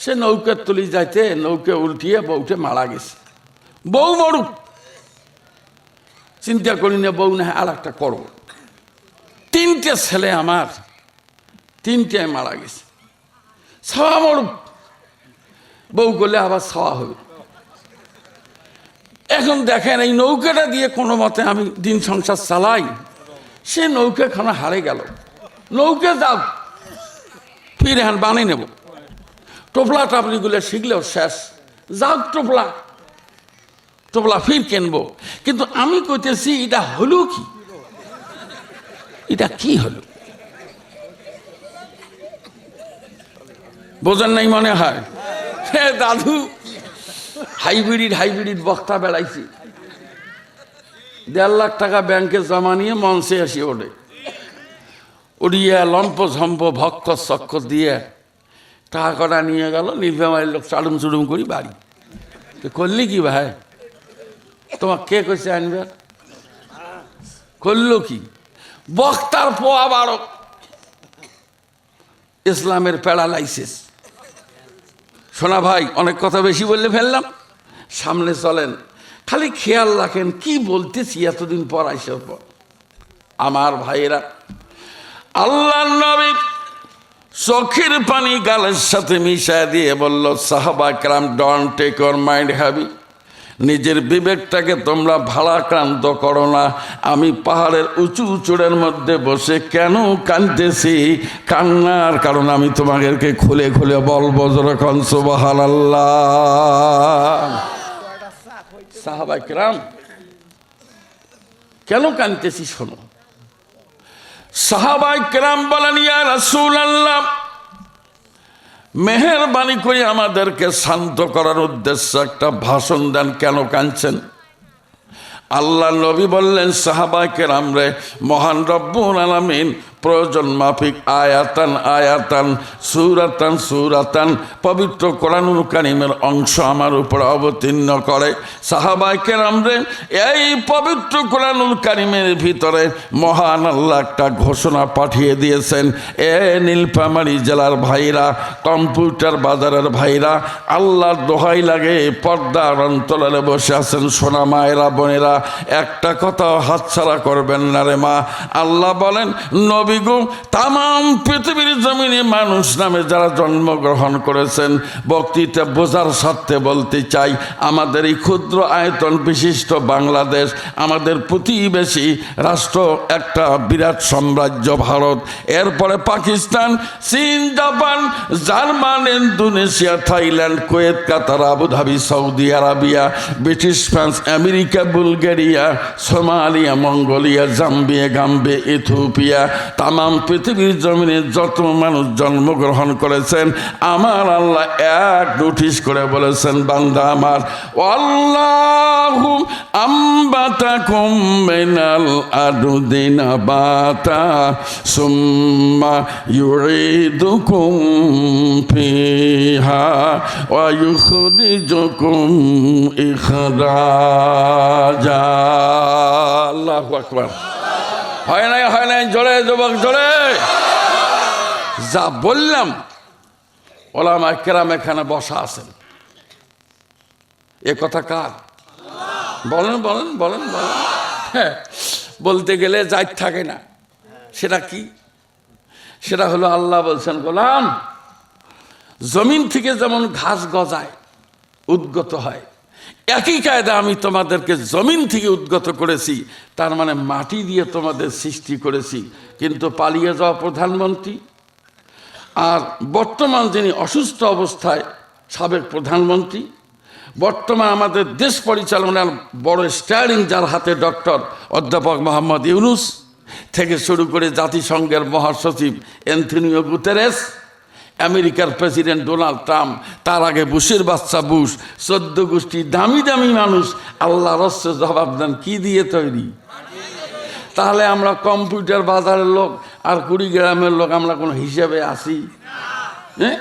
সে নৌকে তুলি যাইতে নৌকে উল্টিয়ে বউটে মারা গেছে। বউ মরুক, চিন্তা করি না, বউ না আর একটা করবো। 3টে ছেলে আমার, 3টে মারা গেছে। ছাওয়া মরুক, বউ করলে আবার ছাওয়া হবে। এখন দেখেন, এই নৌকাটা দিয়ে কোনো মতে আমি দিন সংসার চালাই, সে নৌকাখানা হারে গেল। নৌকে যাও, ফিরে হান বানিয়ে নেব। টোপলা টাপলিগুলো শিখলেও শেষ, যাও টোপলা টোপলা ফির কিনবো। কিন্তু আমি কইতেছি, এটা হলো কি? এটা কি হলো? বোঝেন নাই মনে হয়? হ্যাঁ দাদু, হাইব্রিড বক্তা বেড়াইছি। 1.5 লাখ টাকা ব্যাংকে জমা নিয়ে মঞ্চে আসি ওঠে, উড়িয়ে লম্প ঝম্প ভক্কর চক্কর দিয়ে টাকা কটা নিয়ে গেল। নীলফামারীর লোক চাড়ুম চুড়ুম করি বাড়ি। তো করলি কি ভাই? তোমার কে কইছে আনবে? করলো কি? বক্তার পোয়া বারক, ইসলামের প্যারালাইসিস। শোনা ভাই, অনেক কথা বেশি বললে ফেললাম, সামনে চলেন, খালি খেয়াল রাখেন কি বলতেছি এতদিন পর আইসার পর। আমার ভাইয়েরা, আল্লাহর নবী চোখের পানি গালের সাথে মিশায় দিয়ে বলল, সাহাবা কেরাম, don't take your mind heavy, নিজের বিবেকটাকে তোমরা ভারাক্রান্ত করো না। আমি পাহাড়ের উঁচু চূড়ের মধ্যে বসে কেন কাঁদতেছি? কান্নার কারণ আমি তোমাদেরকে খুলে খুলে বলবো, যেরকম সুবহানাল্লাহ। সাহাবা কেরাম কেন কাঁদতেছি শোনো। সাহাবা কেরাম বলেন, ইয়া রাসূলুল্লাহ, মেহেরবানি করে আমাদেরকে শান্ত করার উদ্দেশ্যে একটা ভাষণ দেন, কেন কাঁদছেন? আল্লাহ নবী বললেন, সাহাবা কেরাম রে, মহান রব্বুল আলামিন প্রয়োজন মাফিক আয়াতান আয়াতান সূরাতান সূরাতান পবিত্র কোরআনুল কারীমের অংশ আমার উপর অবতীর্ণ করে। সাহাবা কেরাম রে, এই পবিত্র কোরআনুল কারীমের ভিতরে মহান আল্লাহ একটা ঘোষণা পাঠিয়ে দিয়েছেন। এ নীলফামারী জেলার ভাইরা, কম্পিউটার বাজারের ভাইরা, আল্লাহর দোহাই লাগে, পর্দার অন্তরালে বসে আছেন সোনা মায়েরা, বোনেরা, একটা কথাও হাতছাড়া করবেন না রে মা। আল্লাহ বলেন, নবী গো, তামাম পৃথিবীর জমিনে মানুষ নামে যারা জন্মগ্রহণ করেছেন, বক্তৃতা বোঝার স্বার্থে বলতে চাই, আমাদের এই ক্ষুদ্র আয়তন বিশিষ্ট বাংলাদেশ, আমাদের প্রতিবেশী রাষ্ট্র একটা বিরাট সাম্রাজ্য ভারত, এরপরে পাকিস্তান, চীন, Japan, German, Indonesia, Thailand, Kuwait, Qatar, Abu Dhabi, Saudi Arabia, British, France, America, Bulgaria, Somalia, Mongolia, Zambia, Gambia, Ethiopia, তামাম পৃথিবীর জমিনে যত মানুষ জন্মগ্রহণ করেছেন, আমার আল্লাহ এক নোটিশ করে বলেছেন, বান্দা আমার, আল্লাহু আম্বাতাকুম মিনাল আরদি নাবাতা সুম্মা ইউঈদুকুম ফিহা ওয়া ইউখরিজুকুম ইখরাজা। আল্লাহু আকবার। হয় নাই, হয় নাই, জোরে যুবক, জোরে। যা বললাম, ওলামা কেরাম এখানে বসা আছেন, এ কথা কার? বলেন বলেন বলেন বলেন। হ্যাঁ, বলতে গেলে যাই থাকে না, সেটা কি? সেটা হলো আল্লাহ বলছেন, গোলাম, জমিন থেকে যেমন ঘাস গজায়, উদ্গত হয়, একই কায়দা আমি তোমাদেরকে জমিন থেকে উদ্গত করেছি, তার মানে মাটি দিয়ে তোমাদের সৃষ্টি করেছি। কিন্তু পালিয়ে যাওয়া প্রধানমন্ত্রী আর বর্তমান যিনি অসুস্থ অবস্থায় সাবেক প্রধানমন্ত্রী, বর্তমান আমাদের দেশ পরিচালনার বড় স্টিয়ারিং যার হাতে ডক্টর অধ্যাপক মোহাম্মদ ইউনুস থেকে শুরু করে জাতিসংঘের মহাসচিব অ্যান্টনিও গুতেরেস, আমেরিকার প্রেসিডেন্ট ডোনাল্ড ট্রাম্প, তার আগে বুশের বাচ্চা বুশ, 14 গোষ্ঠী দামি দামি মানুষ, আল্লাহ রস্তে জবাব দেন কি দিয়ে তৈরি? তাহলে আমরা কম্পিউটার বাজারের লোক আর কুড়িগ্রামের লোক, আমরা কোনো হিসাবে আসি? হ্যাঁ,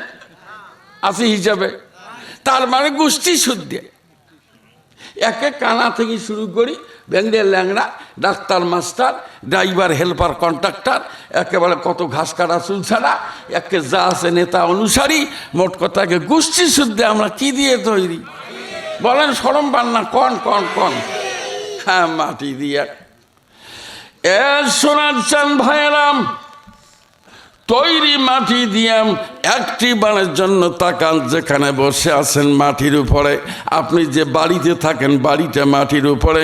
আসি হিসাবে? তার মানে গোষ্ঠী শুদ্ধে, একে কানা থেকে শুরু করি, ব্যাংডের ল্যাংড়া, doctor, master, driver, helper, contractor, একেবারে কত ঘাস কাটা চুল ছাড়া, একে যা আছে নেতা অনুসারী, মোট কথাকে গোষ্ঠী শুদ্ধে আমরা কি দিয়ে তৈরি? বলেন, শরম পান না? কন কন কন। হ্যাঁ, মাটি দিয়ে। এ সোনার চান ভাইরাম, তৈরি মাটি দিয়াম একটি বারের জন্য তাকান, যেখানে বসে আছেন মাটির উপরে, আপনি যে বাড়িতে থাকেন বাড়িতে মাটির উপরে,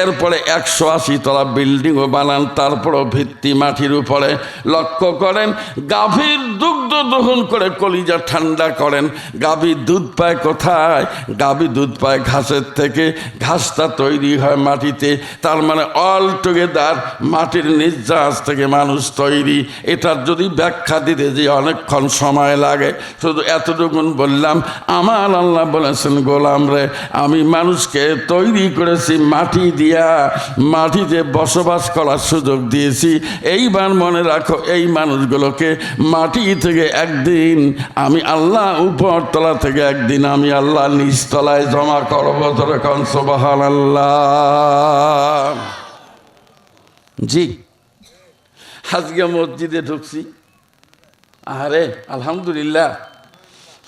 এরপরে 180 তলা বিল্ডিংও বানান, তারপরও ভিত্তি মাটির উপরে। লক্ষ্য করেন, গাভীর দুগ্ধ দহন করে কলিজা ঠান্ডা করেন। গাভীর দুধ পায় কোথায়? গাভী দুধ পায় ঘাসের থেকে, ঘাসটা তৈরি হয় মাটিতে। তার মানে অল টুগেদার মাটির নির্যাস থেকে মানুষ তৈরি। এটার যদি ব্যাখ্যা দিতে যে অনেকক্ষণ সময় লাগে, শুধু এতটুকুন বললাম, আমার আল্লাহ বলেছেন গোলাম রে, আমি মানুষকে তৈরি করেছি মাটি দিয়া, মাটিতে বসবাস করার সুযোগ দিয়েছি। এইবার মনে রাখো, এই মানুষগুলোকে মাটি থেকে একদিন আমি আল্লাহ উপরতলা থেকে একদিন আমি আল্লাহ নিচতলায় জমা করবো। তখন সুবহানাল্লাহ। জি, আজকে মসজিদে ঢুকছি, আরে আলহামদুলিল্লাহ,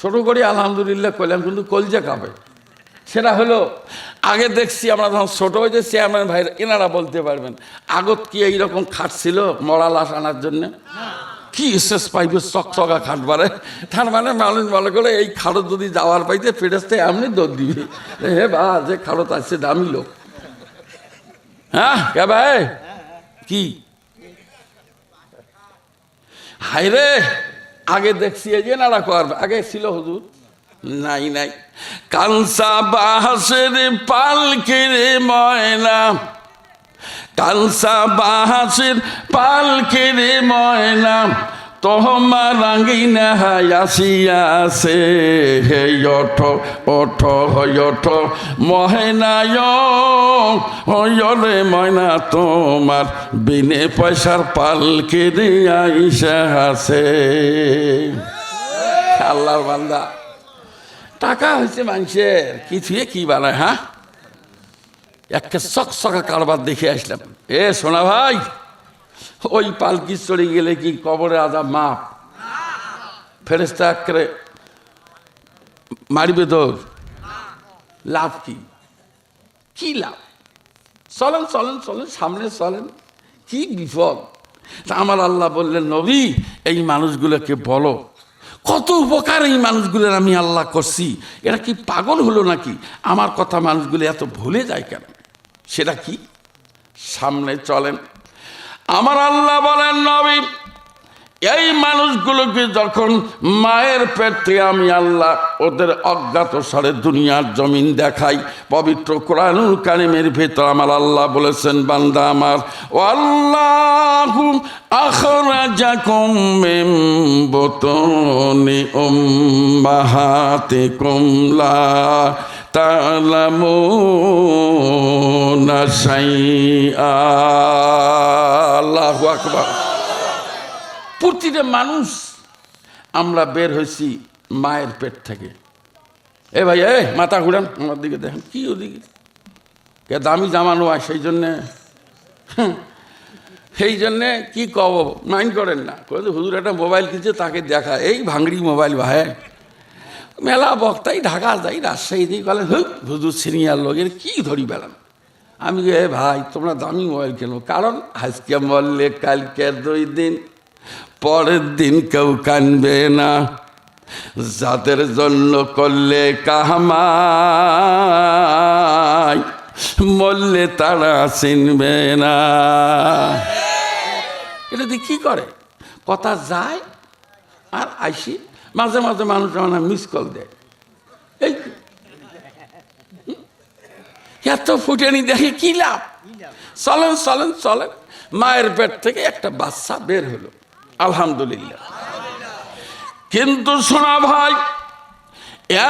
ছোট করে আলহামদুলিল্লাহ কইলাম, কিন্তু কলজা কাঁপে। সেটা হলো, আগে দেখছি আমরা যখন ছোট হয়েছে, চেয়ারম্যান ভাই এনারা বলতে পারবেন, আগত কি এইরকম খাট ছিল মরা লাশ আনার জন্য? কি শেষ পাইবে চকচকা খাট বারে। তার মানে মানুষ মনে করে এই খাটত যদি যাওয়ার পাইতে ফেরেস্তে এমনি দৌড় দিবে, হে বা যে খাটত আসছে দামি লোক। হ্যাঁ কে ভাই, কি হাই রে, আগে দেখছি এই যে নাড়া করবে, আগে ছিল হুজুর, নাই নাই। কানসা বাহাসের পালকির ময়না, কানসা বাহাসের পালকির ময়না, তোমার রাঙ্গিনা আসিয়াছে। হে ওঠো ওঠো ওঠো মহেনায়, ওরে ময়না তোমার বিনে পয়সার পালকির আইসা আছে। আল্লাহর বান্দা, টাকা হয়েছে মানুষের, কি থুয়ে কি বানায়? হ্যাঁ, একটা চকচকা কারবার দেখে আসলাম। এ সোনা ভাই, ওই পালকি চড়ে গেলে কি কবরে আজাব মাপ? ফেরেশতা আঁকড়ে মারিবে দৌড়, লাভ কি? কি লাভ? চলেন চলেন চলেন, সামনে চলেন, কি বিপদ। আমার আল্লাহ বললেন, নবী এই মানুষগুলোকে বলো কত উপকার এই মানুষগুলোর আমি আল্লাহ করছি, এরা কি পাগল হলো নাকি? আমার কথা মানুষগুলো এত ভুলে যায় কেন? সেটা কি? সামনে চলেন। আমার আল্লাহ বলেন, নবী এই মানুষগুলোকে যখন মায়ের পেট থেকে আমি আল্লাহ ওদের অজ্ঞাত সারে দুনিয়ার জমিন দেখাই, পবিত্র কোরআনুল কারীমের ভেতর আমার আল্লাহ বলেছেন, বান্দা আমার, আল্লাহু আখরাজাকুম মিন বুতুনি উম্মাহাতিকুম লা তা'লামুনা শাইআ। আল্লাহু আকবার। প্রতিটা মানুষ আমরা বের হয়েছি মায়ের পেট থেকে। এ ভাই, এ মাথা ঘুরান, আমার দিকে দেখেন, কি ওদিকে কে দামি জামানো হয়, সেই জন্যে কি কব, মাইন্ড করেন না। হুজুর একটা মোবাইল কিনছে, তাকে দেখা, এই ভাঙড়ি মোবাইল ভাই, মেলা বক্তাই ঢাকা যাই, রাজশাহী দিয়ে বলেন, হুজুর সিনিয়র লোকের কি ধরি বেড়ান। আমি এ ভাই, তোমরা দামি মোবাইল কেন? কারণ আজকে মরলে কালকে 2 দিন, পরের দিন কেউ কানবে না, যাদের জন্য করলে কামাই, মরলে তারা চিনবে না। এটা দিয়ে কি করে? কথা যায় আর আইসি, মাঝে মাঝে মানুষ আমার মিস কল দেয়, এই এত ফুটেনি দেখে কি লাভ? চলেন চলেন চলেন, মায়ের পেট থেকে একটা বাচ্চা বের হলো, আলহামদুলিল্লাহ। কিন্তু শোনা ভাই,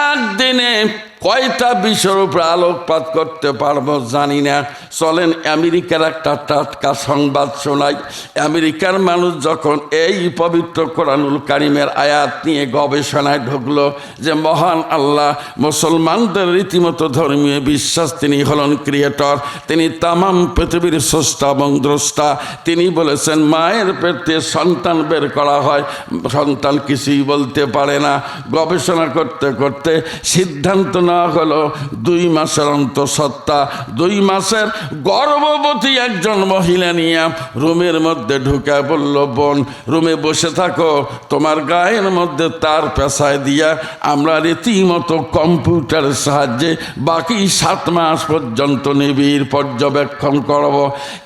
একদিনে কয়টা বিষয়ের উপর আলোকপাত করতে পারবো জানি না। চলেন আমেরিকার একটা টাটকা সংবাদ শোনাই। আমেরিকার মানুষ যখন এই পবিত্র কোরআনুল কারীমের আয়াত নিয়ে গবেষণায় ঢুকলো যে মহান আল্লাহ মুসলমানদের রীতিমতো ধর্মীয় বিশ্বাস, তিনি হলেন ক্রিয়েটর, তিনি তামাম পৃথিবীর স্রষ্টা এবং দ্রষ্টা। তিনি বলেছেন মায়ের পেট থেকে সন্তান বের করা হয়, সন্তান কিছুই বলতে পারে না। গবেষণা করতে করতে সিদ্ধান্ত নেওয়া হলো 2 মাসের অন্তঃসত্ত্বা, 2 মাসের গর্ভবতী একজন মহিলা নিয়ে রুমের মধ্যে ঢুকে বলল, বোন রুমে বসে থাকো, তোমার গায়ের মধ্যে তার পেশায় দিয়া আমরা রীতিমতো কম্পিউটারের সাহায্যে বাকি 7 মাস পর্যন্ত নিবিড় পর্যবেক্ষণ করব,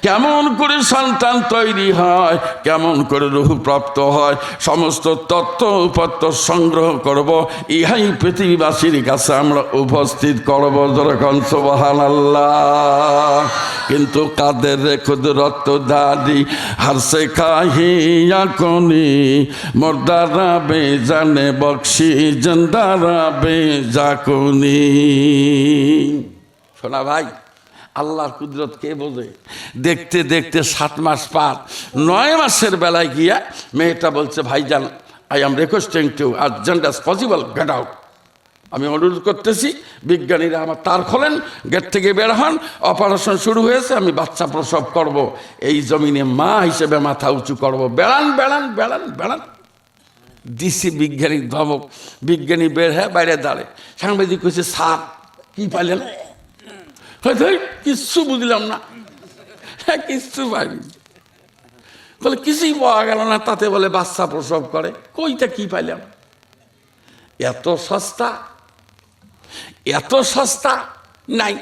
কেমন করে সন্তান তৈরি হয়, কেমন করে রূহ প্রাপ্ত হয়, সমস্ত তথ্য উপাত্ত সংগ্রহ করব। ইহাই পৃথিবীবাসীর কাছে আমরা উপস্থিত করব, যখন সুবহানাল্লাহ। কিন্তু কাদের রে কুদরত দাদি হারসে কাহিয়া কোনি, মর্দারা বেজানে বক্সি জন্দারা বেজাকুনি। শোনা ভাই, আল্লাহর কুদরত কে বোঝে? দেখতে দেখতে 7 মাস পার, 9 মাসের বেলায় গিয়া মেয়েটা বলছে, ভাইজান, I am requesting two urgent as possible get out. আমি অনুরোধ করতেছি, বিজ্ঞানীরা আমার তার খোলেন, গেট থেকে বের হন, অপারেশন শুরু হয়েছে, আমি বাচ্চা প্রসব করব, এই জমিনে মা হিসেবে মাথা উঁচু করব, বেড়ান বেড়ান বেড়ান বেড়ান। দিছি বিজ্ঞানীর ধমক, বিজ্ঞানী বের হ্যাঁ বাইরে দাঁড়ে। সাংবাদিক কইছে, স্যার কি পাইলেন? হয়তো কিচ্ছু বুঝলাম না, হ্যাঁ কিচ্ছু পাইনি। বলে কিছুই পাওয়া গেল না, তাতে বলে বাচ্চা প্রসব করে। কইটা কি পাইলাম? এত সস্তা, এত সস্তা নাই।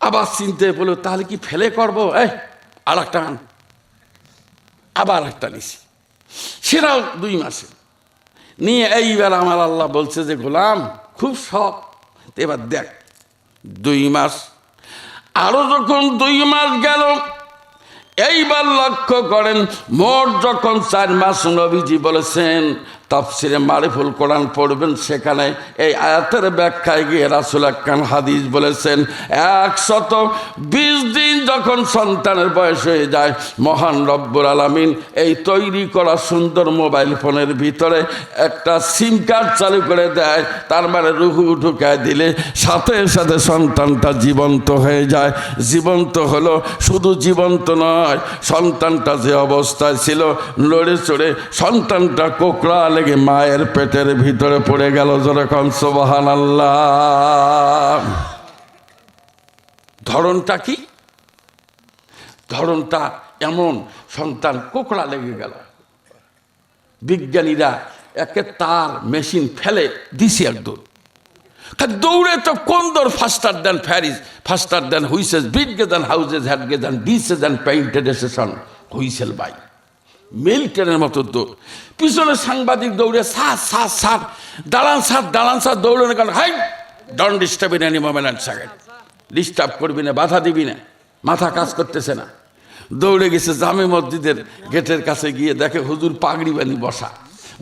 আবার চিনতে বলো, তাহলে কি ফেলে করবো? এই আর একটা আন, আবার একটা নিছি, সেটাও 2 মাসে নিয়ে। এইবার আমার আল্লাহ বলছে যে, গোলাম খুব শখ, এবার দেখ 2 মাস। আরো যখন 2 মাস গেল, এইবার লক্ষ্য করেন, মোট যখন 4 মাস, নবীজি বলেছেন তাফসিরে মারিফুল কোরআন পড়বেন, সেখানে এই আয়াতের ব্যাখ্যায় গিয়ে রাসূল আকরাম হাদিস বলেছেন, 120 দিন যখন সন্তানের বয়স হয়ে যায়, মহান রব্বুল আলামিন এই তৈরি করা সুন্দর মোবাইল ফোনের ভিতরে একটা সিম কার্ড চালু করে দেয়। তার মানে রুহু ঢুকায় দিলে সাথে সাথে সন্তানটা জীবন্ত হয়ে যায়। জীবন্ত হলো, শুধু জীবন্ত নয়, সন্তানটা যে অবস্থায় ছিল লড়ে চড়ে সন্তানটা কোকড়া লেগে মায়ের পেটের ভিতরে পড়ে গেল। যেরকম সুবহানাল্লাহ। ধরনটা কি? ধরনটা এমন, সন্তান কোকড়া লেগে গেল। বিজ্ঞানীরা একে তার মেশিন ফেলে দিছে একদম, দৌড়ে তো কোন দৌড়, faster than fairies, faster than witches, bigger than houses, hedges than ditches than painted station, whistle by মিল্টনের মতো দৌড়। পিছনে সাংবাদিক দৌড়ে, সার সার সার, দাঁড়ান সার, দাঁড়ান সার, দৌড়ানো কেন? Hi, don't disturb in any moment and second, disturb করবি না, বাধা দিবি না, মাথা কাজ করতেছে না। দৌড়ে গেছে জামে মসজিদের গেটের কাছে, গিয়ে দেখে হুজুর পাগড়ি বানি বসা।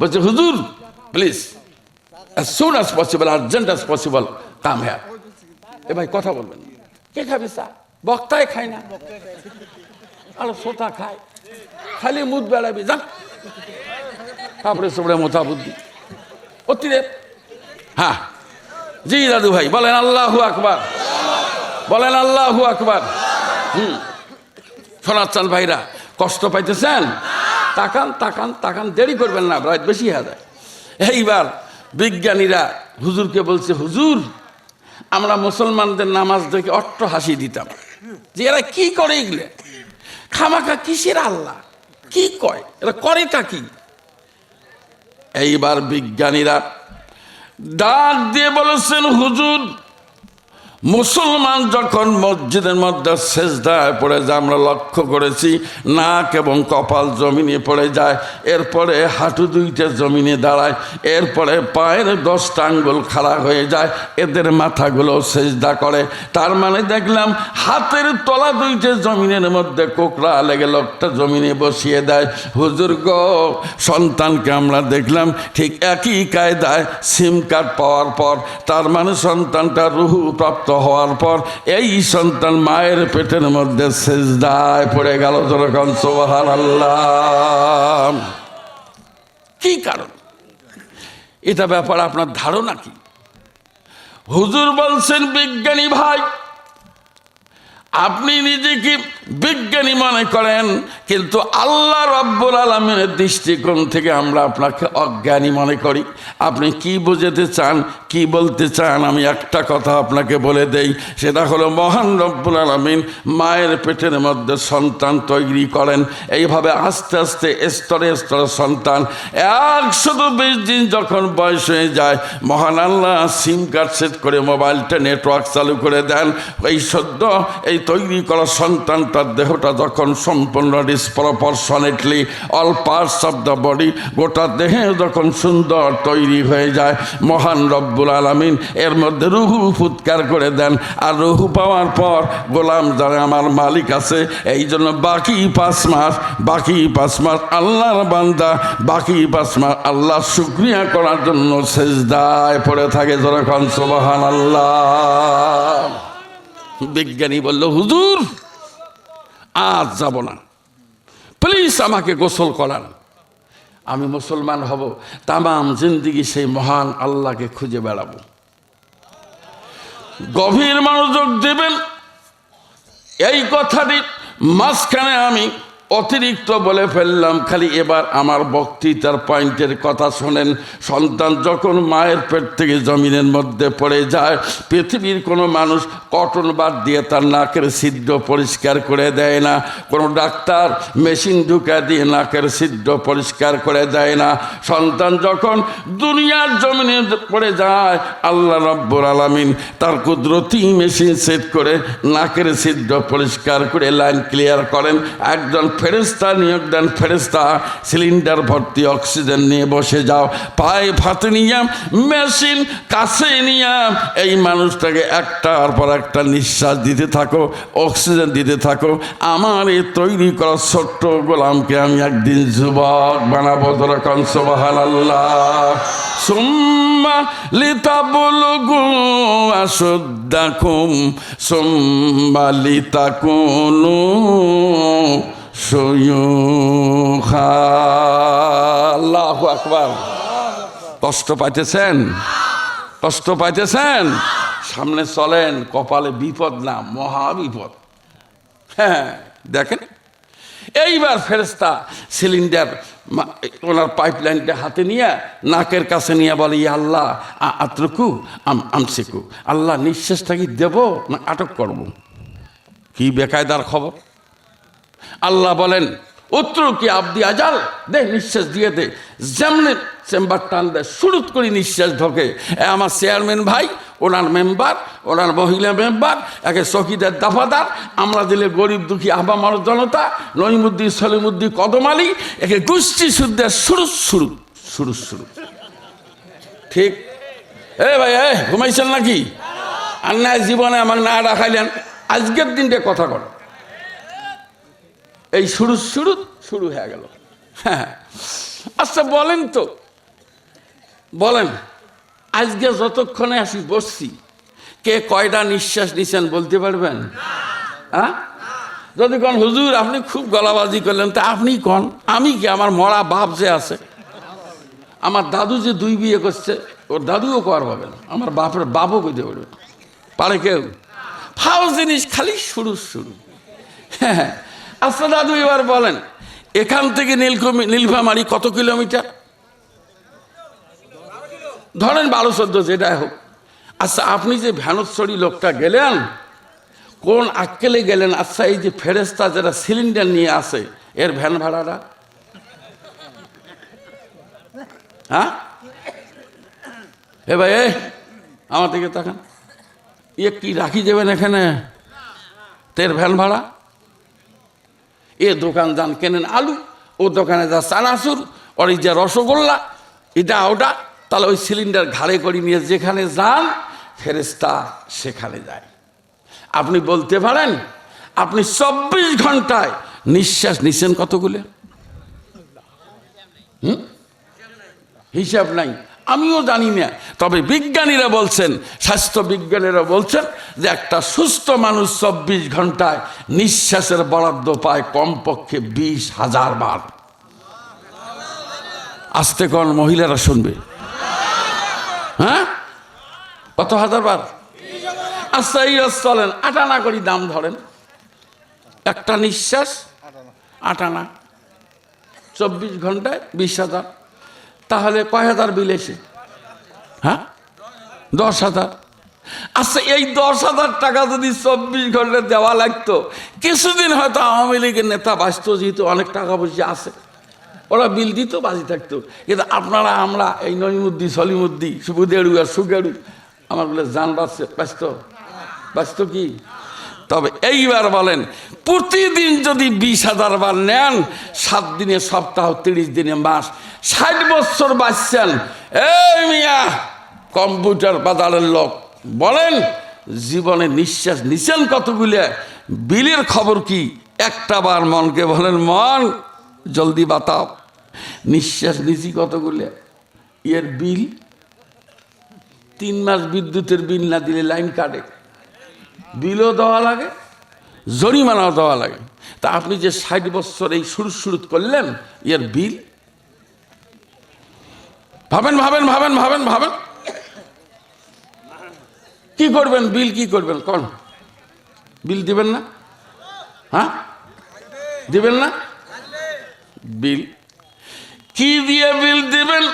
বলছে, হুজুর please as soon as possible, urgent as possible, come here. এ ভাই কথা বলবেন, কে খাবি চা? বক্তায় খায় না, আর সোতা খায়, খালি মুদ বেড়াবি, যান। তারপরে সবরে মোতা বুদ্ধি অতিরেক। হ্যাঁ জি দাদু ভাই, বলেন আল্লাহু আকবার, বলেন আল্লাহু আকবার। শোনাচ্ছেন ভাইরা, কষ্ট পাইতেছেন? তাকান তাকান তাকান, দেরি করবেন না, রাত বেশি হয়ে যায়। এইবার বিজ্ঞানীরা হুজুরকে বলছে, হুজুর আমরা মুসলমানদের নামাজ দেখে অট্ট হাসি দিতাম, যে এরা কি করে এগুলো, খামাখা কিসের আল্লাহ, কি কয়, এরা করেটা কি? এইবার বিজ্ঞানীরা ডাক দিয়ে বলেছেন, হুজুর মুসলমান যখন মসজিদের মধ্যে সেজদায় পড়ে যায়, আমরা লক্ষ্য করেছি নাক এবং কপাল জমিনে পড়ে যায়, এরপরে হাঁটু 2টা জমিনে দাঁড়ায়, এরপরে পায়ের 10টা আঙ্গুল খাড়া হয়ে যায়, এদের মাথাগুলো সেজদা করে। তার মানে দেখলাম হাতের তলা 2টা জমিনের মধ্যে কোকড়া লেগে লোকটা জমিনে বসিয়ে দেয়। হুজুর গো, সন্তানকে আমরা দেখলাম ঠিক একই কায়দায় সিম কার্ড পাওয়ার পর, তার মানে সন্তানটা রুহু প্রাপ্ত হওয়ার পর এই সন্তান মায়ের পেটের মধ্যে সেজদায় পড়ে গেল। যখন সুবহানাল্লাহ। কি কারণ? এটা ব্যাপারে আপনার ধারণা কি? হুজুর বলছেন, বিজ্ঞানী ভাই, আপনি নিজেকে বিজ্ঞানী মনে করেন, কিন্তু আল্লাহ রাব্বুল আলামিনের দৃষ্টিকোণ থেকে আমরা আপনাকে অজ্ঞানী মনে করি। আপনি কি বোঝাতে চান, কি বলতে চান? আমি একটা কথা আপনাকে বলে দেই, সেটা হলো মহান রব্বুল আলামিন মায়ের পেটের মধ্যে সন্তান তৈরি করেন। এইভাবে আস্তে আস্তে স্তরে স্তরে সন্তান 120 দিন যখন বয়স হয়ে যায়, মহান আল্লাহ সিম কার্ড সেট করে মোবাইলটা নেটওয়ার্ক চালু করে দেন। এই সদ্য এই তৈরি করা সন্তানটা আপনার দেহটা যখন সম্পূর্ণ disproportionately all parts of the body, গোটা দেহে যখন সুন্দর তৈরি হয়ে যায়, মহান রব্বুল আলামিন এর মধ্যে রুহু ফুৎকার করে দেন। আর রুহু পাওয়ার পর গোলাম যারা আমার মালিক আছে, এই জন্য বাকি 5 মাস আল্লাহর বান্দা বাকি 5 মাস আল্লাহ শুকরিয়া করার জন্য সেজদায় পড়ে থাকে। যখন সুবহানাল্লাহ। বিজ্ঞানী বলল, হুজুর আজ যাব না, প্লিজ আমাকে গোসল করান, আমি মুসলমান হব, তামাম জিন্দিগি সেই মহান আল্লাহকে খুঁজে বেড়াবো। গভীর মনোযোগ দেবেন। এই কথাটি মাঝখানে আমি অতিরিক্ত বলে ফেললাম, খালি এবার আমার বক্তৃতার পয়েন্টের কথা শোনেন। সন্তান যখন মায়ের পেট থেকে জমিনের মধ্যে পড়ে যায়, পৃথিবীর কোনো মানুষ কটন বাদ দিয়ে তার নাকের ছিদ্র পরিষ্কার করে দেয় না, কোনো ডাক্তার মেশিন ঢুকা দিয়ে নাকের ছিদ্র পরিষ্কার করে দেয় না। সন্তান যখন দুনিয়ার জমিনে পড়ে যায়, আল্লাহ রাব্বুল আলামিন তার কুদরতি মেশিন সেট করে নাকের ছিদ্র পরিষ্কার করে লাইন ক্লিয়ার করেন। একজন ফেরেস্তা নিয়োগ দেন, ফেরেস্তা সিলিন্ডার ভর্তি অক্সিজেন নিয়ে বসে যাও, পায়ে ফাতে নিয়ে মেশিন কাছে নিয়ে এই মানুষটাকে একটার পর একটা নিঃশ্বাস দিতে থাকো, অক্সিজেন দিতে থাকো। আমার এই তৈরি করা ছোট্ট গোলামকে আমি একদিন যুবক বানাবো। তখন সুবহানাল্লাহ। সুম্মা লিতাবলুগু আশুদ্দাকুম সুম্মা লিতাকুনু শুয়ুখা। আল্লাহু আকবার। কষ্ট পাইতেছেন? কষ্ট পাইতেছেন? সামনে চলেন, কপালে বিপদ না, মহা বিপদ। হ্যাঁ, দেখেন এইবার ফেরেশতা সিলিন্ডার ওনার পাইপলাইনটা হাতে নিয়ে নাকের কাছে নিয়ে বলে, ইয়া আল্লাহ আতরুকু আমসিকু, আল্লাহ নিঃশ্বাসটা কি দেব না আটক করব? কি বেকায়দার খবর। আল্লাহ বলেন, উত্তরকি আবদি আজাল, দে নিঃশ্বাস দিয়ে দে। যেমনি চেম্বার টান দেয়, শুরুত করে নিঃশ্বাস ঢোকে। আমার চেয়ারম্যান ভাই, ওনার মেম্বার, ওনার মহিলা মেম্বার, একে চকিদার দাফাদার, আমরা দিলে গরিব দুঃখী আবামার জনতা, নইমুদ্দি সলিমুদ্দি কদম আলী, একে গোষ্ঠী শুদ্ধের শুরু শুরু শুরু শুরু। ঠিক? এ ভাই, ঘুমাইছেন নাকি? আর না জীবনে আমাকে না রাখাইলেন, আজকের দিনটা কথা কর। এই শুরু শুরু শুরু হয়ে গেল। হ্যাঁ, আচ্ছা বলেন তো, বলেন আজকে যতক্ষণে আসি বসছি, কে কয়টা নিঃশ্বাস নিছেন বলতে পারবেন? হ্যাঁ, যদি কন হুজুর আপনি খুব গলাবাজি করলেন, তা আপনি কন, আমি কি? আমার মরা বাপ যে আছে, আমার দাদু যে 2 বিয়ে করছে, ওর দাদুও কর পাবেন, আমার বাপের বাপও কইতে পারবে, পারে কেউ? ফাও জিনিস, খালি শুরু শুরু। হ্যাঁ, আচ্ছা দাদু এবার বলেন, এখান থেকে নীলফামারী কত কিলোমিটার? ধরেন 12-14, যেটাই হোক। আচ্ছা আপনি যে ভ্যানশ্বরী লোকটা গেলেন, কোন আক্কেলে গেলেন? আচ্ছা এই যে ফেরেশতা যারা সিলিন্ডার নিয়ে আসে, এর ভ্যান ভাড়াটা? হ্যাঁ, এ ভাই আমার দিকে তাকান, ইয়ে কি রাখি দেবেন এখানে? তের ভ্যান ভাড়া? এ দোকান যান কেনেন আলু, ও দোকানে যা চানাচুর, ওর এই যে রসগোল্লা, এটা ওটা, তাহলে ওই সিলিন্ডার ঘাড়ে করে নিয়ে যেখানে যান ফেরেশতা সেখানে যায়। আপনি বলতে পারেন আপনি 24 ঘন্টায় নিঃশ্বাস নিচ্ছেন কতগুলো? হিসাব নাই, আমিও জানি না। তবে বিজ্ঞানীরা বলছেন, স্বাস্থ্য বিজ্ঞানীরা বলছেন যে একটা সুস্থ মানুষ 24 ঘন্টায় নিঃশ্বাসের বরাদ্দ পায় কমপক্ষে 20,000 বার। আস্তে কোন মহিলারা শুনবে? হ্যাঁ, কত হাজার বার? আচ্ছা এই চলেন 8 আনা করি দাম ধরেন, একটা নিঃশ্বাস 8 আনা, 24 ঘন্টায় 20,000, তাহলে কয় হাজার বিল এসে? হ্যাঁ, 10,000। আচ্ছা এই 10,000 টাকা যদি 24 ঘন্টায় দেওয়া লাগতো, কিছুদিন হয়তো আওয়ামী লীগের নেতা বাঁচত, যেহেতু অনেক টাকা পয়সা আছে, ওরা বিল দিত, বাজি থাকতো। কিন্তু আপনারা আমরা এই নইমুদ্দি সলিমুদ্দি সুবুদেড়ু আর সুগেড়ু, আমার বলে জান বাঁচত কি? তবে এইবার বলেন, প্রতিদিন যদি 20,000 বার নেন, 7 দিনে সপ্তাহ, 30 দিনে মাস, 60 বছর বাঁচছেন। এই মিয়া কম্পিউটার বাজারের লোক, বলেন জীবনে নিঃশ্বাস নিছেন কতগুলো? বিলের খবর কি? একটা বার মনকে বলেন, মন জলদি বাতাও, নিঃশ্বাস নিছি কতগুলো? এর বিল 3 মাস বিদ্যুতের বিল না দিলে লাইন কাটে, বিলও দেওয়া লাগে, জরিমানাও দেওয়া লাগে। তা আপনি যে 60 বছর এই শুরু করলেন, এর বিল ভাবেন ভাবেন ভাবেন ভাবেন ভাবেন কি করবেন? বিল কি করবেন? কোন বিল দিবেন না? হ্যাঁ দিবেন না? বিল কি দিয়ে বিল দিবেন?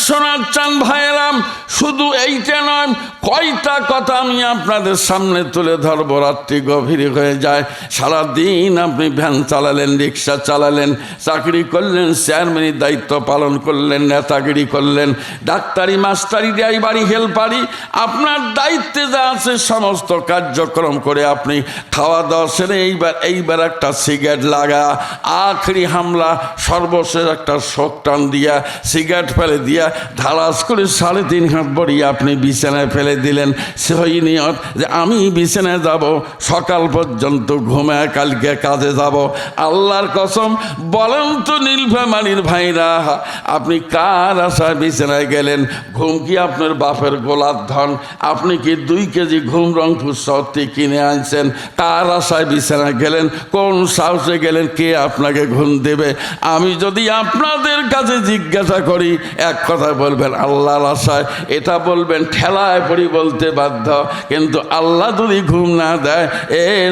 শোনার চান ভাইয়েরাম, শুধু এইটা নয়, কয়টা কথা আমি আপনাদের সামনে তুলে ধরবো। রাত্রি গভীর হয়ে যায়, সারাদিন আপনি ভ্যান চালালেন, রিক্সা চালালেন, চাকরি করলেন, চেয়ারম্যানের দায়িত্ব পালন করলেন, নেতাগিরি করলেন, ডাক্তারি, মাস্টারি, ড্রাইভারি, হেল্পারি, আপনার দায়িত্বে যা আছে সমস্ত কার্যক্রম করে আপনি খাওয়া দাওয়া সেরে এইবার একটা সিগারেট লাগা, আখরি হামলা, সর্বশেষ একটা শোক টান দিয়া সিগারেট ফেলে দিয়া ধারাস করে 3.5 হাত বড়িয়ে আপনি বিছানায় ফেলে দিলেন। সেই নিয়ত যে আমি বিছানায় যাব, সকাল পর্যন্ত ঘুমায় কালকে কাজে যাব। আল্লাহর কসম বলেন তো নীলফামারীর ভাইরা, আপনি কার আশায় বিছানায় গেলেন? ঘুম কি আপনার বাপের গোলার ধন? আপনি কি 2 কেজি ঘুম রংপুর সত্যি কিনে আনছেন? কার আশায় বিছানায় গেলেন? কোন সাহসে গেলেন? কে আপনাকে ঘুম দেবে? আমি যদি আপনাদের কাছে জিজ্ঞাসা করি, এক কথা বলবেন আল্লাহর আশায়, এটা বলবেন ঠেলায় পড়ি বলতে বাধ্য। কিন্তু আল্লাহ যদি ঘুম না দেয়,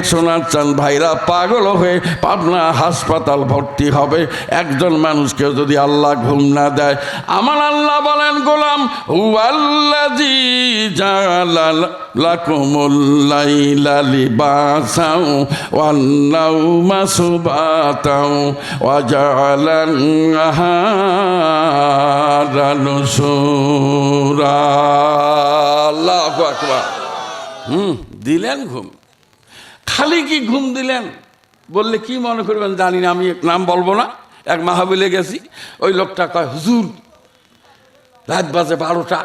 শোনার চান ভাইরা, পাগল হয়ে পাবনা হাসপাতাল ভর্তি হবে। একজন মানুষকে যদি আল্লাহ ঘুম না দেয়, আমার আল্লাহ বলেন, গোলাম হুয়াল্লাযী জাআলা লাকুমুল লাইলা লিবাসাও ওয়ান নাওমা সুবাতাও ওয়া জাআলান নাহারা নুশুরা। আল্লাহু আকবার। দিলেন ঘুম। খালি কি ঘুম দিলেন বললে কি মনে করবেন জানি না, আমি নাম বলবো না। এক মাহফিলে গেছি, ওই লোকটা কয়, হুজুর রাত বাজে 12টা,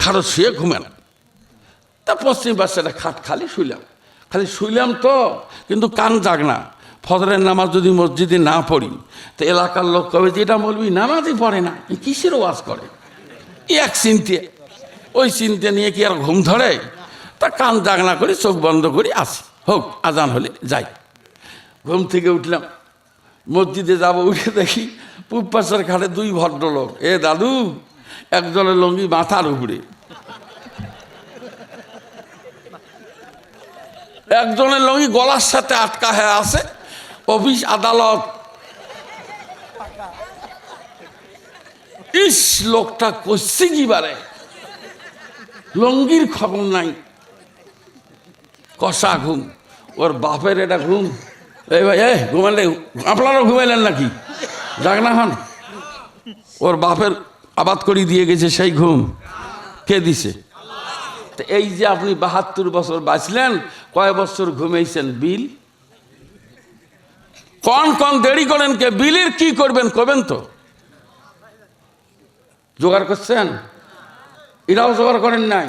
খাটো শুয়ে ঘুমেন। তা পশ্চিম পাশে খাট খালি শুইলাম তো, কিন্তু কান জাগ না। ফজরের নামাজ যদি মসজিদে না পড়ি, তো এলাকার লোক কবে যে এটা বলবি নামাজই পড়ে না, কিসের ওয়াজ করে, এক চিন্তে, ওই চিন্তা নিয়ে কি আর ঘুম ধরে? তা কান জাগ না করি, চোখ বন্ধ করি, আসি, হোক আজান হলে যাই। ঘুম থেকে উঠলাম, মসজিদে যাব, উঠে দেখি পূব পাশের খাটে 2 ভদ্রলোক। দাদু, একজনের লঙ্গি মাথার উপরে, একজনের লঙ্গি গলার সাথে আটকা হয়ে আছে। অফিস আদালত। ইস, লোকটা করছে কি বারে, লঙ্গির খবর নাই, কষা ঘুম। ওর বাপের এটা ঘুম। এই ভাই, ঘুমালে আপনারাও ঘুমাইলেন নাকি? যাক না হন, ওর বাপের আবাদ করে দিয়ে গেছে সেই ঘুম। কে দিছে? এই যে আপনি 72 বছর বাঁচলেন, কয় বছর ঘুমাইছেন? বিল কন দেরি করেন কে? বিলের কি করবেন করবেন তো, জোগাড় করছেন? এরাও জোগাড় করেন নাই।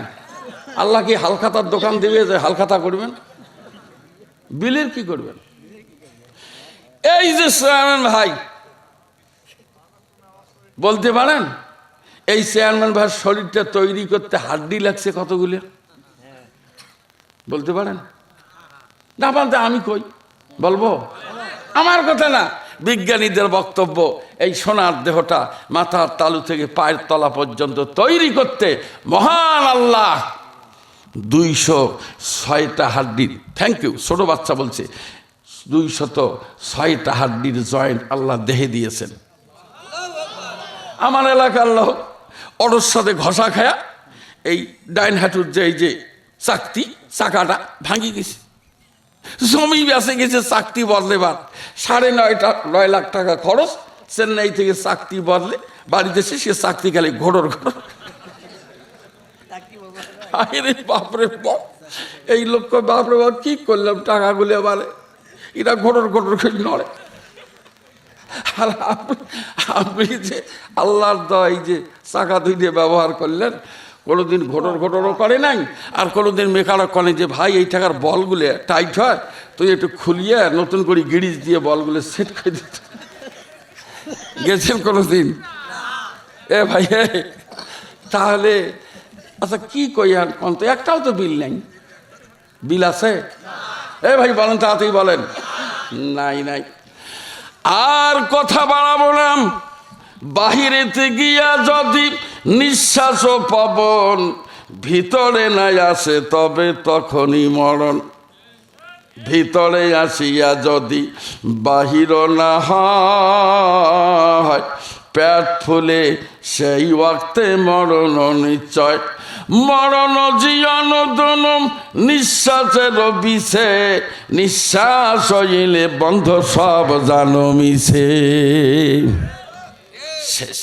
আল্লাহ কি হালখাতার দোকান দেবে যে হালখাতা করবেন? বিলের কি করবেন? এই যে চেয়ারম্যান ভাই, বলতে পারেন এই চেয়ারম্যান ভাইয়ের শরীরটা তৈরি করতে হাড্ডি লাগছে কতগুলো? বলতে পারেন? না বলতে আমি কই বলবো? আমার কথা না, বিজ্ঞানীদের বক্তব্য, এই সোনার দেহটা মাথার তালু থেকে পায়ের তলা পর্যন্ত তৈরি করতে মহান আল্লাহ 206টা হাড্ডির, থ্যাংক ইউ, ছোট বাচ্চা বলছে, 206টা হাড্ডির জয়েন্ট আল্লাহ দেহে দিয়েছেন। আমার এলাকার লোক অটোর সাথে ঘষা খায়া এই ডাইন হাঁটুর যে এই যে চাকাটা ভাঙি গেছে, জমি বেঁচে গেছে চাকতি বদলেবার। 9.5 লাখ টাকা খরচ, চেন্নাই থেকে চাকতি বদলে বাড়িতে এসে সে চাকতি খালি ঘোড়র। বাপরে বাপ, এই লোককে বাপরে বাপ কি করলাম, টাকাগুলো বাড়ে, এরা ঘটর ঘটর করে নড়ে। আর আপনি যে আল্লাহর দয় যে চাকা দুইটে ব্যবহার করলেন, কোনোদিন ঘটর ঘটরও করে নাই, আর কোনোদিন মেকারও করে যে ভাই এই টাকার বলগুলো টাইট হয়, তুই একটু খুলিয়ে নতুন করে গিরিজ দিয়ে বলগুলো সেট করে দিত। গেছেন কোনোদিন? এ ভাই তাহলে আচ্ছা কি কই আর কোন তো একটাও তো বিল নাই। বিল আছে? এ ভাই বলেন, তাড়াতাড়ি বলেন। নাই নাই। আর কথা বাড়াবো না। বাহিরেতে গিয়া যদি নিঃশ্বাস ও পবন ভিতরে নাই আসে, তবে তখনই মরণ। ভিতরে আসিয়া যদি বাহির না হয়, পেট ফুলে সেই ওয়াক্তে মরণ নিশ্চয়। মরণ জীবন দনম নিঃশ্বাসের বিষে, নিঃশ্বাস হইলে বন্ধ সব জানো মিছে। শেষ।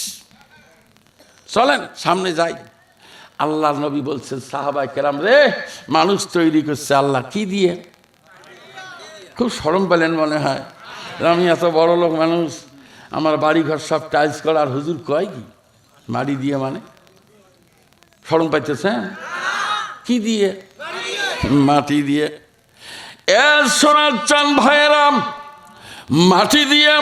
চলেন সামনে যাই। আল্লাহ নবী বলছেন সাহাবায়ে কেরাম রে, মানুষ তৈরি করছে আল্লাহ কি দিয়ে? খুব শরম পেলেন মনে হয়, আমি এত বড় লোক মানুষ, আমার বাড়ি ঘর সব টাইলস করা, আর হুজুর কয় কি মাটি দিয়ে? মানে শরম পাইতেছেন? কি দিয়ে? মাটি দিয়ে। এ সোনার চান ভাইয়েরাম, মাটি দিয়ে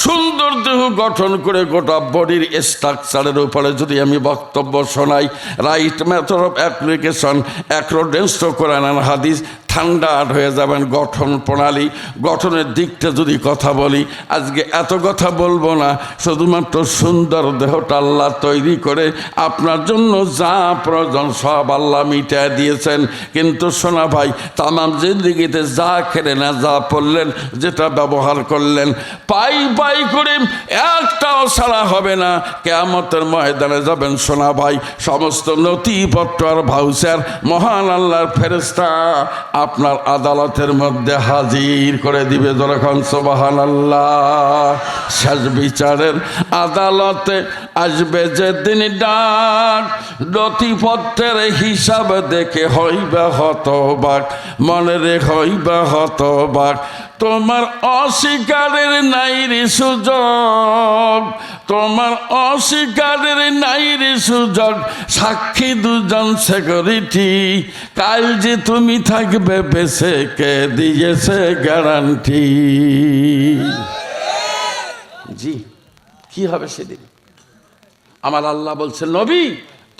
সুন্দর দেহ গঠন করে গোটা বডির স্ট্রাকচারের উপরে যদি আমি বক্তব্য শোনাই, রাইট মেথড অফ অ্যাপ্লিকেশন, অ্যাক্রোডেন্স কোরআন আর হাদিস, ঠান্ডা হয়ে যাবেন। গঠন প্রণালী, গঠনের দিকটা যদি কথা বলি, আজকে এত কথা বলবো না, শুধুমাত্র সুন্দর দেহটা আল্লাহ তৈরি করে আপনার জন্য যা প্রয়োজন সব আল্লাহ মিটিয়ে দিয়েছেন। কিন্তু শোনা ভাই, তামাম জিন্দেগিতে যা খেলেন না, যা পড়লেন, যেটা ব্যবহার করলেন, পাই পাই করে একটাও ছাড়া হবে না। কিয়ামতের ময়দানে যাবেন শোনা ভাই, সমস্ত নথিপত্র আর ভাউচার মহান আল্লাহর ফেরেশতা আপনার আদালতের মধ্যে হাজির করে দিবে। যখন সুবহানাল্লাহ। শেষ বিচারের আদালতে আসবে যেদিন ডাক, নথিপত্রের হিসাব দেখে হইবা হতবাক, মনে রে হইবা হতবাক। তোমার অস্বীকারের নাই রে সুযোগ, তোমার অস্বীকারের নাই রে সুযোগ। সাক্ষী দুজন সিকিউরিটি, কাল যে তুমি থাকবে বেঁচে কে দিয়েছে গ্যারান্টি? জি, কি হবে সেদিন? আমার আল্লাহ বলছে নবী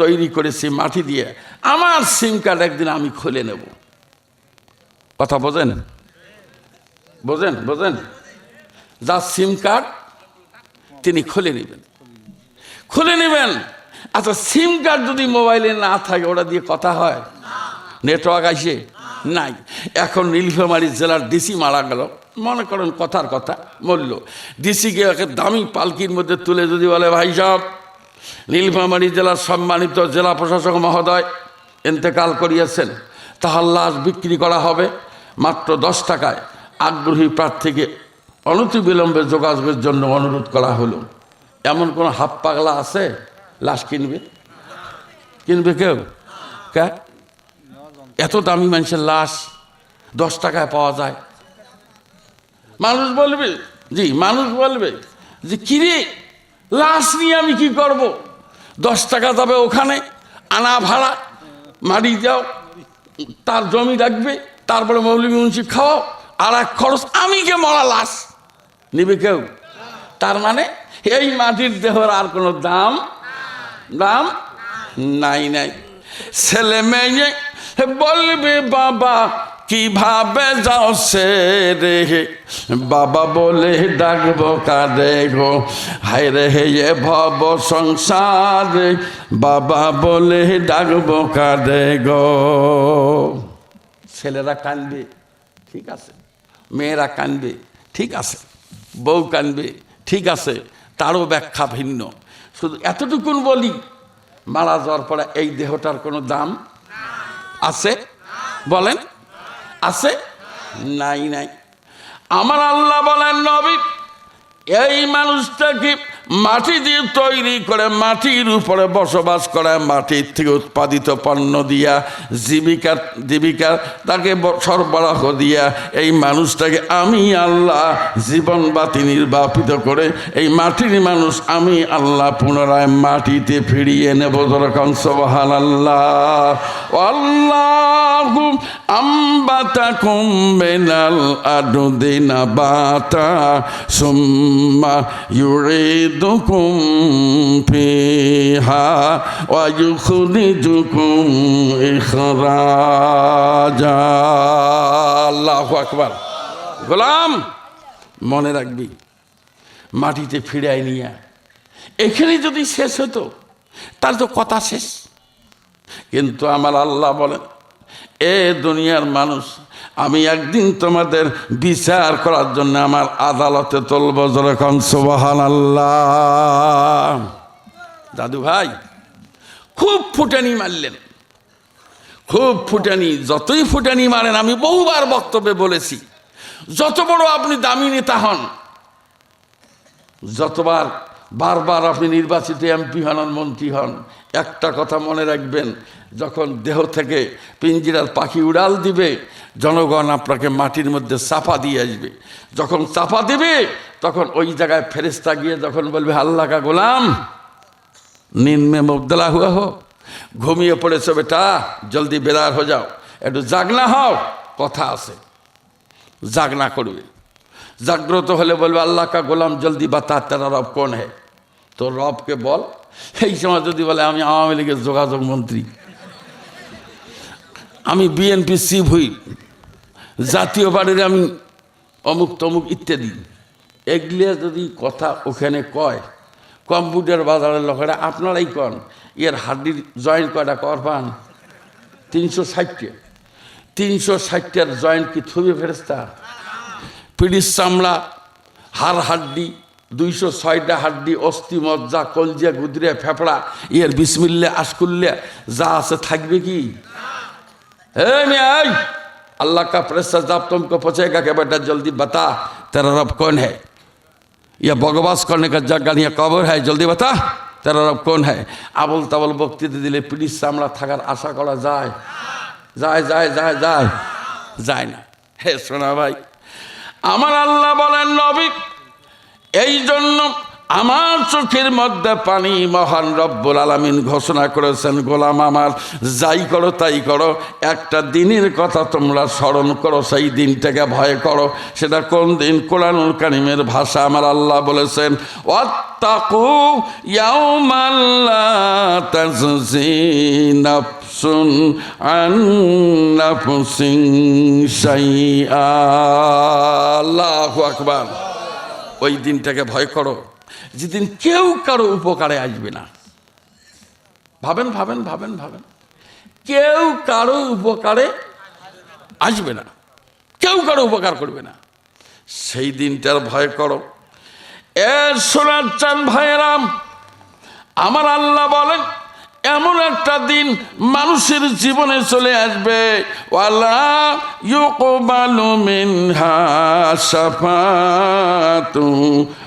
তৈরি করেছি মাটি দিয়ে, আমার সিম কার্ড একদিন আমি খুলে নেব। কথা বোঝেন? বোঝেন? বোঝেন? যার সিম কার্ড তিনি খুলে নেবেন, খুলে নেবেন। আচ্ছা, সিম কার্ড যদি মোবাইলে না থাকে, ওটা দিয়ে কথা হয়? নেটওয়ার্ক আসে? নাই। এখন নীলফামারী জেলার ডিসি মারা গেল, মনে করেন কথার কথা মরল, ডিসিকে একে দামি পালকির মধ্যে তুলে যদি বলে ভাই সাহেব, নীলফামারী জেলার সম্মানিত জেলা প্রশাসক মহোদয় ইন্তেকাল করিয়েছেন, তাহার লাশ বিক্রি করা হবে মাত্র 10 টাকায়। আগ্রহী প্রার্থীকে অনতিবিলম্বে যোগাযোগের জন্য অনুরোধ করা হলো। এমন কোনো হাফ পাগলা আছে লাশ কিনবে? কিনবে কেউ? কে? এত দামি মানুষের লাশ 10 টাকায় পাওয়া যায়? মানুষ বলবে, জি মানুষ বলবে যে কিরে লাশ নিয়ে আমি কি করব? 10 টাকা যাবে ওখানে, আনা ভাড়া, মারি যাও, তার জমি রাখবে, তারপরে মৌলভী মুন্সি খাওয়াও, আর এক খরচ, আমি কে মরা লাশ নিবে কেউ? তার মানে এই মাটির দেহর আর কোনো দাম দাম নাই নাই। ছেলে মেয়ে বলবে বাবা কিভাবে যাও সে রে, বাবা বলে ডাকবো কাঁদে গো, হায় রে এ ভব সংসারে, বাবা বলে ডাকবো কাঁদে গো। ছেলেরা কাঁদবে, ঠিক আছে, মেয়েরা কাঁদবে, ঠিক আছে, বউ কাঁদবে, ঠিক আছে, তারও ব্যাখ্যা ভিন্ন। শুধু এতটুকুন বলি, মারা যাওয়ার পরে এই দেহটার কোনো দাম আছে? বলেন, আছে? নাই নাই। আমার আল্লাহ বলেন নবী, এই মানুষটাকে মাটি দিয়ে তৈরি করে মাটির উপরে বসবাস করে, মাটির থেকে উৎপাদিত পণ্য দিয়া জীবিকা তাকে সরবরাহ দিয়া এই মানুষটাকে আমি আল্লাহ জীবন বাতি নির্বাপিত করে এই মাটির মানুষ আমি আল্লাহ পুনরায় মাটিতে ফিরিয়ে নেব। যেরকম সুবহানাল্লাহ। আল্লাহু আম্বাতাকুম মিনাল আরদি নাবাতা সুম্মা ইউরিদুকুম ফিহা ওয়া ইউখরিজুকুম ইখরাজা। আল্লাহু আকবার। গোলাম মনে রাখবি, মাটিতে ফিরাই নিয়ে এখানে যদি শেষ হতো তাহলে তো কথা শেষ। কিন্তু আমার আল্লাহ বলেন, এ দুনিয়ার মানুষ, আমি একদিন তোমাদের বিচার করার জন্য আমার আদালতে তুলব। যেরকম সুবহানাল্লাহ। দাদু ভাই খুব ফুটানি মারলেন, খুব ফুটানি। যতই ফুটানি মারেন, আমি বহুবার বক্তব্যে বলেছি, যত বড় আপনি দামি নেতা হন, বারবার আপনি নির্বাচিত এমপি হন, মন্ত্রী হন, একটা কথা মনে রাখবেন, যখন দেহ থেকে পিঞ্জিরার পাখি উড়াল দিবে, জনগণ আপনাকে মাটির মধ্যে চাপা দিয়ে আসবে। যখন চাপা দেবে তখন ওই জায়গায় ফেরেশতা গিয়ে যখন বলবে, আল্লাহ কা গোলাম নীন্দ মে মুবতলা হুয়া হো, ঘুমিয়ে পড়েছো বেটা, জলদি বেদার হয়ে যাও, একটু জাগনা হও, কথা আছে। জাগনা করবে, জাগ্রত হলে বলবে, আল্লাহ কা গোলাম জলদি বাতা তেরা রব কোন হে। তো রবকে বল। এই সময় যদি বলে, আমি আওয়ামী লীগের যোগাযোগ মন্ত্রী, আমি বিএনপি চিফ হুইপ, জাতীয় পার্টির আমি অমুক তমুক ইত্যাদি, এগুলো যদি কথা ওখানে কয়, কম্পিউটার বাজারের লোকেরা আপনারাই কন, এর হাড্ডির জয়েন্ট কয়টা কর পান? 360। 360টার জয়েন্ট কি থুবে ফেরেশতা? পিডির চামড়া, হাড় হাড্ডি, 206টা হাড্ডি, অস্থি মজ্জা, কলজিয়া, গুদরিয়া, ফেফড়া, এর বিসমিল্লা আশকুল্লা যা আছে থাকবে কি? अल्लाह का फरिश्ता जब तुमको पूछेगा कि बेटा जल्दी बता तेरा रब कौन है, या बकवास करने का जगह नहीं, कब्र है, जल्दी बता तेरा रब कौन है। आबल ताबल बक्तृता दिले पिडिर चामड़ा थाकार आशा करा যায়? যায় যায় যায় যায় যায় না। হে সোনা ভাই, আমার আল্লাহ বলেন, নবী এই জন্য আমার চোখের মধ্যে পানি মহান রব্বুল আলামিন ঘোষণা করেছেন, গোলাম আমার যাই করো তাই করো, একটা দিনের কথা তোমরা স্মরণ করো, সেই দিনটাকে ভয় করো। সেটা কোন দিন? কোরআনুল কারীমের ভাষা আমার আল্লাহ বলেছেন, ওয়াত্তাকু ইয়াওমান লা তাজজি নাফসুন আন নাফসিন শাইআ। আল্লাহু আকবার। ওই দিনটাকে ভয় করো যেদিন কেউ কারো উপকারে আসবে না। ভাবেন ভাবেন ভাবেন ভাবেন, কেউ কারো উপকারে আসবে না, কেউ কারো উপকার করবে না, সেই দিনটার ভয় করো। শোনার চান ভাইয়েরাম, আমার আল্লাহ বলেন, এমন একটা দিন মানুষের জীবনে চলে আসবে, ওয়ালা ইউকবালু মিনহা শাফাআতু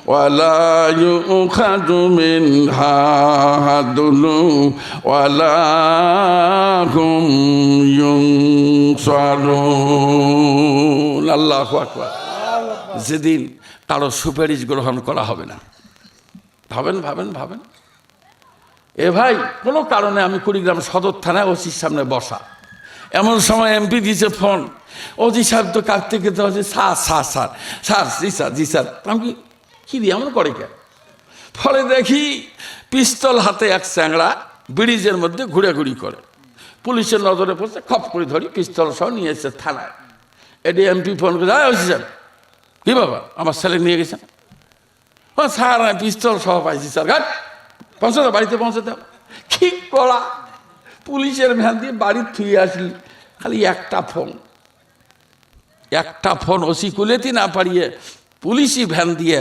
ওয়ালা ইউখাযু মিনহা আদলু ওয়ালা হুম ইউনসারুন। আল্লাহু আকবার। যেদিন কারো সুপারিশ গ্রহণ করা হবে না। ভাবেন ভাবেন ভাবেন। এ ভাই, কোনো কারণে আমি কুড়িগ্রাম সদর থানায় ওসির সামনে বসা, এমন সময় এমপি দিয়েছে ফোন, ওসি সাহেব তো কাঁদতে কেটে হচ্ছে, স্যার স্যার স্যার স্যার জি স্যার জি স্যার। আমি কি দিয়ে এমন করে কে? ফলে দেখি পিস্তল হাতে এক চ্যাংড়া ব্রিজের মধ্যে ঘুরে করে, পুলিশের নজরে পড়ছে, খপ করে ধরি পিস্তল সহ নিয়ে এসেছে থানায়। এটি এমপি ফোন করে, ওসি সাহেব কি বাবা আমার ছেলে নিয়ে গেছেন? ও স্যার আমি পিস্তল সহ পাইছি স্যার। ঘাট পৌঁছে দাও, বাড়িতে পৌঁছে দাও। কি করা, পুলিশের ভ্যান দিয়ে বাড়ি থুয়ে আসলি, খালি একটা ফোন ওসি কুলেতে না পারিয়ে পুলিশই ভ্যান দিয়ে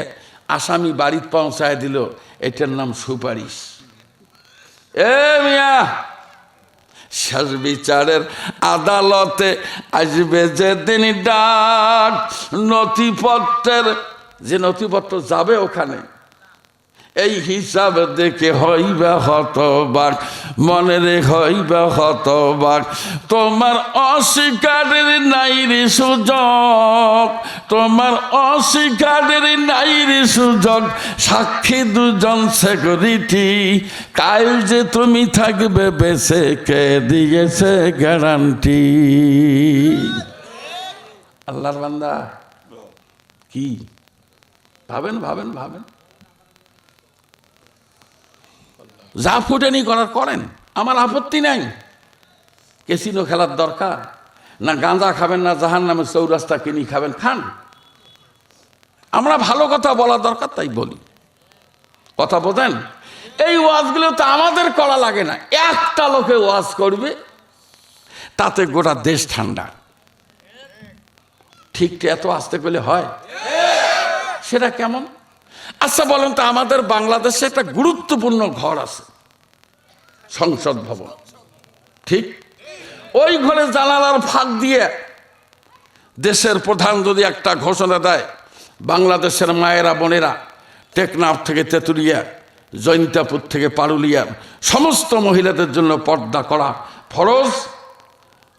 আসামি বাড়িতে পৌঁছায় দিল। এটার নাম সুপারিশ। এ মিয়া, শেষ বিচারের আদালতে আসবে যেদিন ডাক, নথিপত্রের যে নথিপত্র যাবে ওখানে, এই হিসাব দেখে হইবা হতবাক, মনে রে হইবা হতবাক। তোমার অস্বীকারের নাই রে সুযোগ, তোমার অস্বীকারের নাই রে সুযোগ। সাক্ষী দুজন সিকিউরিটি, কাল যে তুমি থাকবে বেঁচে কে দিয়েছে গ্যারান্টি। আল্লাহর বান্দা কি ভাবেন ভাবেন ভাবেন। যা ফুটেনি করার করেন, আমার আপত্তি নাই। ক্যাসিনো খেলার দরকার না, গাঁজা খাবেন না জাহান্নামের চৌরাস্তা কিনি খাবেন, খান। আমরা ভালো কথা বলা দরকার তাই বলি, কথা বোঝেন। এই ওয়াজগুলো তো আমাদের করা লাগে না, একটা লোকে ওয়াজ করবে তাতে গোটা দেশ ঠান্ডা। ঠিক এত আসতে করলে হয়? সেটা কেমন? আচ্ছা বলেন তো, আমাদের বাংলাদেশে একটা গুরুত্বপূর্ণ ঘর আছে, সংসদ ভবন, ঠিক? ওই ঘরে জানালার ফাঁক দিয়ে দেশের প্রধান যদি একটা ঘোষণা দেয়, বাংলাদেশের মায়েরা বোনেরা টেকনাফ থেকে তেঁতুলিয়া, জৈন্তাপুর থেকে পারুলিয়ার সমস্ত মহিলাদের জন্য পর্দা করা ফরজ,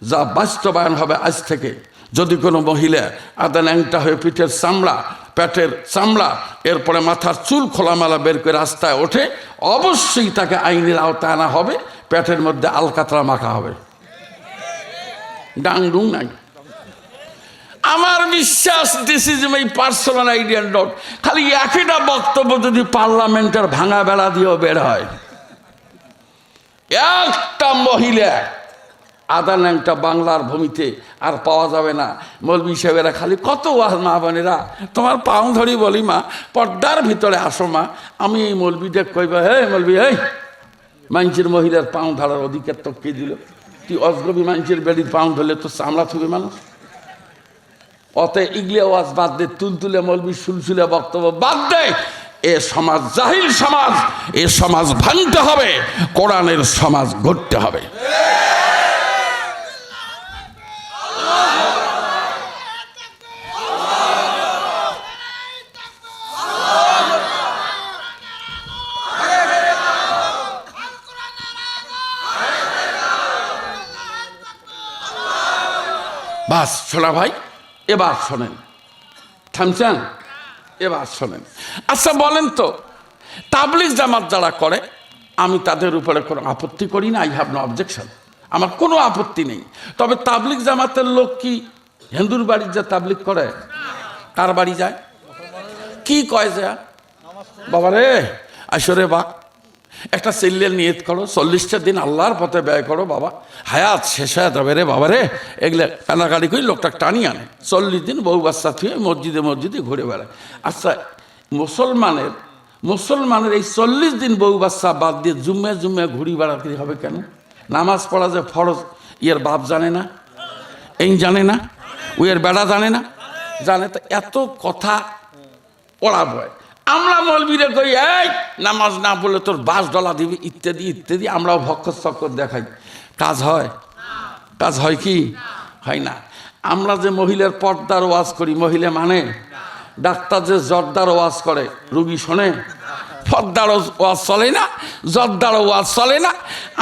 যা বাস্তবায়ন হবে আজ থেকে। যদি কোনো মহিলা আদা ন্যাংটা হয়ে পিঠের চামড়া, পেটের চামড়া, এরপরে মাথার চুল খোলামেলা বের করে রাস্তায় ওঠে, অবশ্যই তাকে আইনের আওতায় আনা হবে, পেটের মধ্যে আলকাতরা মাখা হবে। ডাংডুং নাই। আমার বিশ্বাস, this is my personal idea not, খালি একটা বক্তব্য যদি পার্লামেন্টের ভাঙা বেড়া দিয়েও বের হয়, একটা মহিলা আদা ন্যাংটা বাংলার ভূমিতে আর পাওয়া যাবে না। মৌলবি সাহেবেরা খালি কত মা বোনেরা তোমার পাও ধরি বলি, মা পর্দার ভিতরে আসো মা। আমি এই মৌলবিটা কইবা, হে মৌলবি, এই মানুষের মহিলার পাও ধরার অধিকার তো কে দিল? তুই অজগবি মানুষের বেড়ির পাও ধরলে তো চামড়া থুবে মানুষ। অত ইগলে ওয়াজ বাদ দে, তুলতুলে মৌলবি সুলসুলে বক্তব্য বাদ দে। এ সমাজ জাহিল সমাজ, এ সমাজ ভাঙতে হবে, কোরআনের সমাজ গড়তে হবে। বাস শোনা ভাই, এবার শোনেন, থামছেন? এবার শোনেন। আচ্ছা বলেন তো, তাবলিগ জামাত যারা করে, আমি তাদের উপরে কোনো আপত্তি করি না, আই হ্যাভ নো অবজেকশন, আমার কোনো আপত্তি নেই। তবে তাবলিগ জামাতের লোক কি হিন্দুর বাড়ির যে তাবলিগ করে, কার বাড়ি যায়? কি কয় যে বাবা রে আসরে বা একটা সেল্লের নিয়ত করো, 40টা দিন আল্লাহর পথে ব্যয় করো বাবা, হায়াত শেষ হয়ে যাবে রে বাবা রে। এগুলো কানাকাড়ি করে লোকটা টানি আনে, 40 দিন বউ বাচ্চা থুয়ে মসজিদে মসজিদে ঘুরে বেড়ায়। আচ্ছা মুসলমানের এই 40 দিন বউ বাচ্চা বাদ দিয়ে জুম্মে জুম্মে ঘুরি বেড়াতে হবে কেন? নামাজ পড়া যে ফরজ, ইয়ের বাপ জানে না, এই জানে না, ওয়ের বেড়া জানে না, জানে তো এত কথা পড়া বয়। আমরা মৌলবীরা কই, এই নামাজ না পড়লে তোর বাস ডলা দিবি, ইত্যাদি ইত্যাদি। আমরাও ভক্ষর চক্কর দেখাই, কাজ হয়? কাজ হয় কি হয় না? আমরা যে মহিলার পর্দার ওয়াজ করি, মহিলা মানে ডাক্তার যে জর্দার ওয়াজ করে, রুগী শোনে? পর্দার ওয়াজ চলে না, জর্দার ওয়াজ চলে না।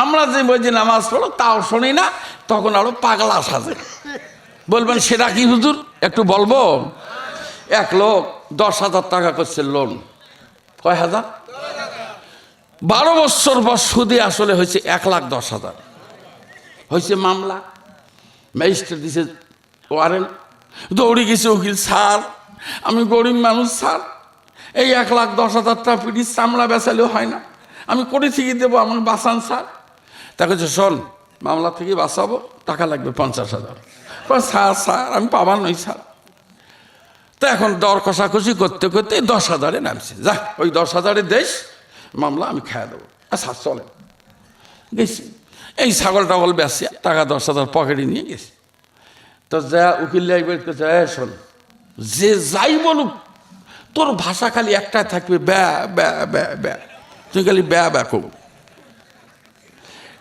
আমরা যে বই যে নামাজ পড়ো তাও শুনি না, তখন আরো পাগলা সাজে। বলবেন সেটা কি হুজুর, একটু বলবো? এক লোক 10,000 টাকা করছে লোন। কয় হাজার? 12 বছর পর সুদে আসলে হয়েছে 1,10,000। হয়েছে মামলা, ম্যাজিস্ট্রেট দিছে ওয়ারেন্ট, দৌড়ে গেছে উকিল, স্যার আমি গরিব মানুষ স্যার, এই 1,10,000 টাকা পিটির চামড়া বেচালেও হয় না, আমি কোটি থেকে দেবো, আমার বাঁচান স্যার। তাকে শোন, মামলা থেকে বাঁচাবো, টাকা লাগবে 50,000। স্যার স্যার আমি পাবার নই স্যার। তো এখন দর কষাকষি করতে করতে 10,000-এ নামছে। যা ওই 10,000-এর দেশ মামলা আমি খেয়ে দেবো। আচ্ছা চলে গেছি, এই ছাগল টাগল বেচছে, টাকা 10,000 পকেটে নিয়ে গেছি। তো যা উকিল করছে, শোন যে যাই বলুক তোর ভাষা খালি একটাই থাকবে, ব্যা ব্যা ব্যা ব্যা, তুই খালি ব্যা ব্যা করব।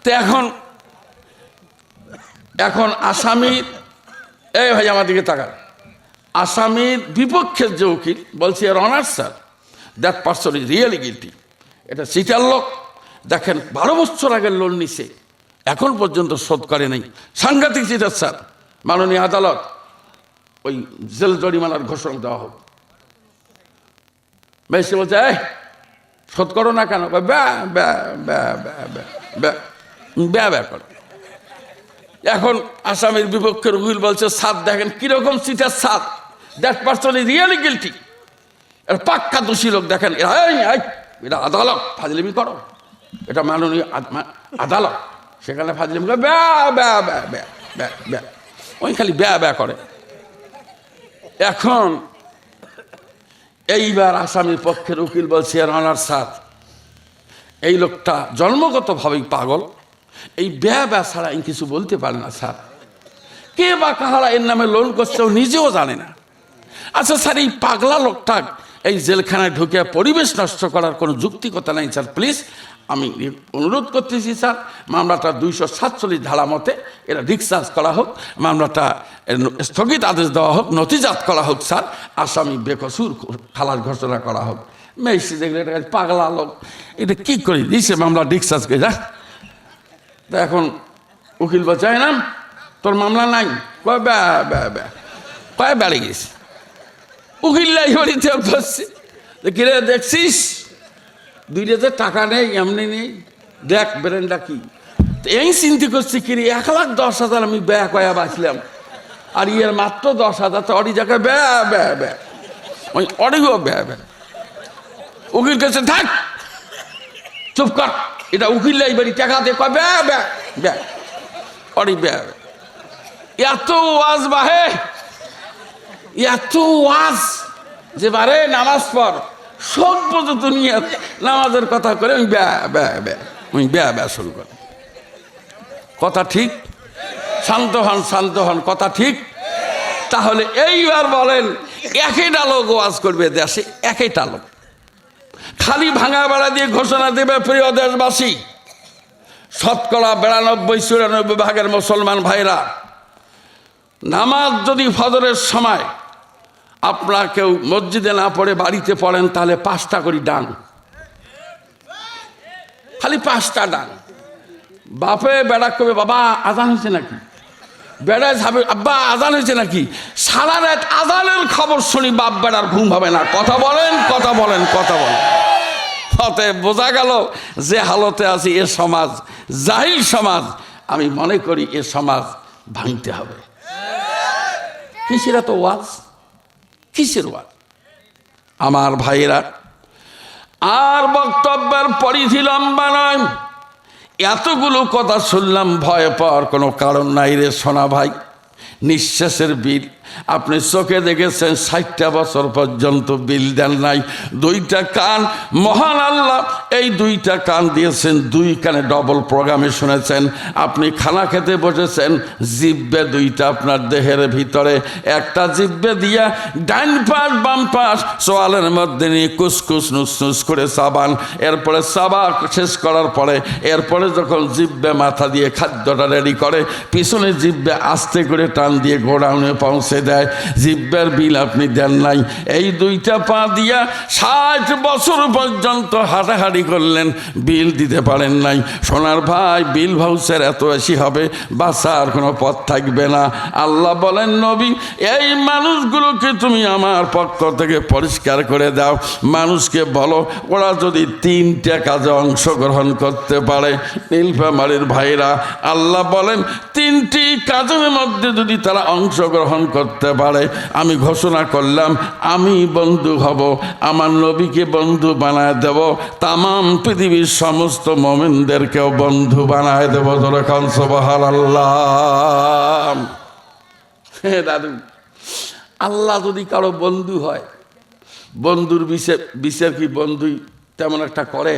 তো এখন আসামির, এই ভাই আমার দিকে তাকান, আসামির বিপক্ষের যে উকিল বলছে, এর honour sir that person is really guilty. এটা সিটার লোক। দেখেন 12 বছর আগে লোন নিছে, এখন পর্যন্ত শোধ করে নাই। সাংঘাতিক চিটার স্যার। মাননীয় আদালত ওই জেল জরিমানার ঘোষণা দেওয়া হোক। বেশি বলছে শোধ করো না কেন? ব্যা ব্যা ব্যা ব্যা ব্যা ব্যা ব্যা করে। এখন আসামির বিপক্ষের উকিল বলছে সাদ দেখেন কিরকম cheater Saad, that person is really guilty. এর পাক্কা দোষী লোক। দেখেন এটা আদালত, ফাজলিমি করো, এটা মাননীয় আদালত, সেখানে ফাজলিমি করে ব্যা ব্যা ব্যা ব্যা ব্যা ব্যা, ওই খালি ব্যা ব্যা করে। এখন এইবার আসামির পক্ষের উকিল বলছে অনার স্যার, এই লোকটা জন্মগতভাবেই পাগল, এই ব্যা ব্যা ছাড়া কিছু বলতে পারে না স্যার। কে বা কাহারা এর নামে লোন করছে ও নিজেও জানে না। আচ্ছা স্যার, এই পাগলা লোকটা এই জেলখানায় ঢুকে পরিবেশ নষ্ট করার কোনো যুক্তিকতা নাই স্যার, প্লিজ আমি অনুরোধ করতেছি স্যার, মামলাটা 247 ধারা মতে এটা ডিসচার্জ করা হোক, মামলাটা স্থগিত আদেশ দেওয়া হোক, নথিজাত করা হোক স্যার, আসামি বেকসুর খালাস ঘোষণা করা হোক। মেসি দেখলে এটা পাগলা লোক, এটা কি করে দিয়েছে মামলা ডিসচার্জ করে যা। তা এখন উকিল বলছে না তোর মামলা নাই, কয় ব্যা ব্যা ব্যা, কয় বেড়ে গেছে। উকিল লাই বাড়িতে বসছে, কিরে দেখছিস 2,000 টাকা নেই, এমনি নেই, দেখ বেরেন্ডা কি। এই চিন্তা করছি কিরে 1,10,000 আমি ব্যয় কয়া বাঁচলাম, আর ইয়ের মাত্র 10,000, তো অডি জায়গায় ব্যা ব্যা ব্যা, ওই অডিও ব্যা ব্যা। উকিল কাছে থাক, চুপ কর, এটা উকিল লাই বাড়ি টাকা দিয়ে কয় ব্যা ব্যা ব্যা, অডি ব্যা ব্যা। এত ওয়াজ বাহে, এত ওয়াজ যে বারে নামাজ পড়, সভ্য দুনিয়া নামাজের কথা করে ওই ব্যা ব্যা ব্যা, ওই ব্যা ব্যা শুরু করে। কথা ঠিক? শান্ত হন, শান্ত হন, কথা ঠিক? তাহলে এইবার বলেন, একইটা লোক ওয়াজ করবে দেশে, একইটা লোক খালি ভাঙা বেড়া দিয়ে ঘোষণা দেবে, প্রিয় দেশবাসী, শতকরা 92-94 ভাগের মুসলমান ভাইরা, নামাজ যদি ফজরের সময় আপনারা কেউ মসজিদে না পড়ে বাড়িতে পড়েন, তাহলে 5টা করি ডান, খালি 5টা ডান। বাপে বেড়া কবে বাবা আজান হয়েছে নাকি, বেড়ায় যাবে আব্বা আজান হয়েছে নাকি, সারা রাত আজানের খবর শুনি বাপ বেড়ার ঘুম হবে না। কথা বলেন, কথা বলেন, কথা বলেন। অতএব বোঝা গেল যে হালতে আছি এ সমাজ জাহিল সমাজ। আমি মনে করি এ সমাজ ভাঙতে হবে। কিসের এত ওয়াজ, কিসের ওয়াজ? আমার ভাইরা, আর বক্তব্যের পরিধি লম্বা নয়, এতগুলো কথা শুনলাম, ভয় পাওয়ার কোনো কারণ নাই রে সোনা ভাই। নিঃশ্বাসের বিল আপনি চোখে দেখেছেন, 60টা বছর পর্যন্ত বিল দেন নাই। 2টা কান, মহান আল্লাহ এই 2টা কান দিয়েছেন, 2 কানে ডবল প্রোগ্রামে শুনেছেন। আপনি খানা খেতে বসেছেন, জিব্বে 2টা আপনার দেহের ভিতরে, একটা জিব্বে দিয়া ডাইন পাশ বাম পাশ সোয়ালের মধ্যে নিয়ে কুসকুস নুসনুস করে চাবান। এরপরে চাবা শেষ করার পরে এরপরে যখন জিব্বে মাথা দিয়ে খাদ্যটা রেডি করে, পিছনে জিব্বে আস্তে করে টান দিয়ে গোডাউনে পৌঁছে দেয়। জিব্বের বিল আপনি দেন নাই। এই 2টা পা দিয়া 60 বছর পর্যন্ত হাঁটাহাঁটি করলেন, বিল দিতে পারেন নাই। সোনার ভাই, বিল ভাউচার এত বেশি হবে, বাঁচার কোনো পথ থাকবে না। আল্লাহ বলেন, নবী এই মানুষগুলোকে তুমি আমার পক্ষ থেকে পরিষ্কার করে দাও। মানুষকে বলো ওরা যদি 3টা কাজে অংশগ্রহণ করতে পারে, নীলফামারীর ভাইরা, আল্লাহ বলেন 3টি কাজের মধ্যে যদি তারা অংশগ্রহণ করতে পারে, আমি ঘোষণা করলাম আমি বন্ধু হব, আমার নবীকে বন্ধু বানায় দেব, তামাম পৃথিবীর সমস্ত মুমিনদেরকেও বন্ধু বানায় দেব। যখন সুবহানাল্লাহ। দাদু, আল্লাহ যদি কারো বন্ধু হয়, বন্ধুর বিচার কি বন্ধুই তেমন একটা করে?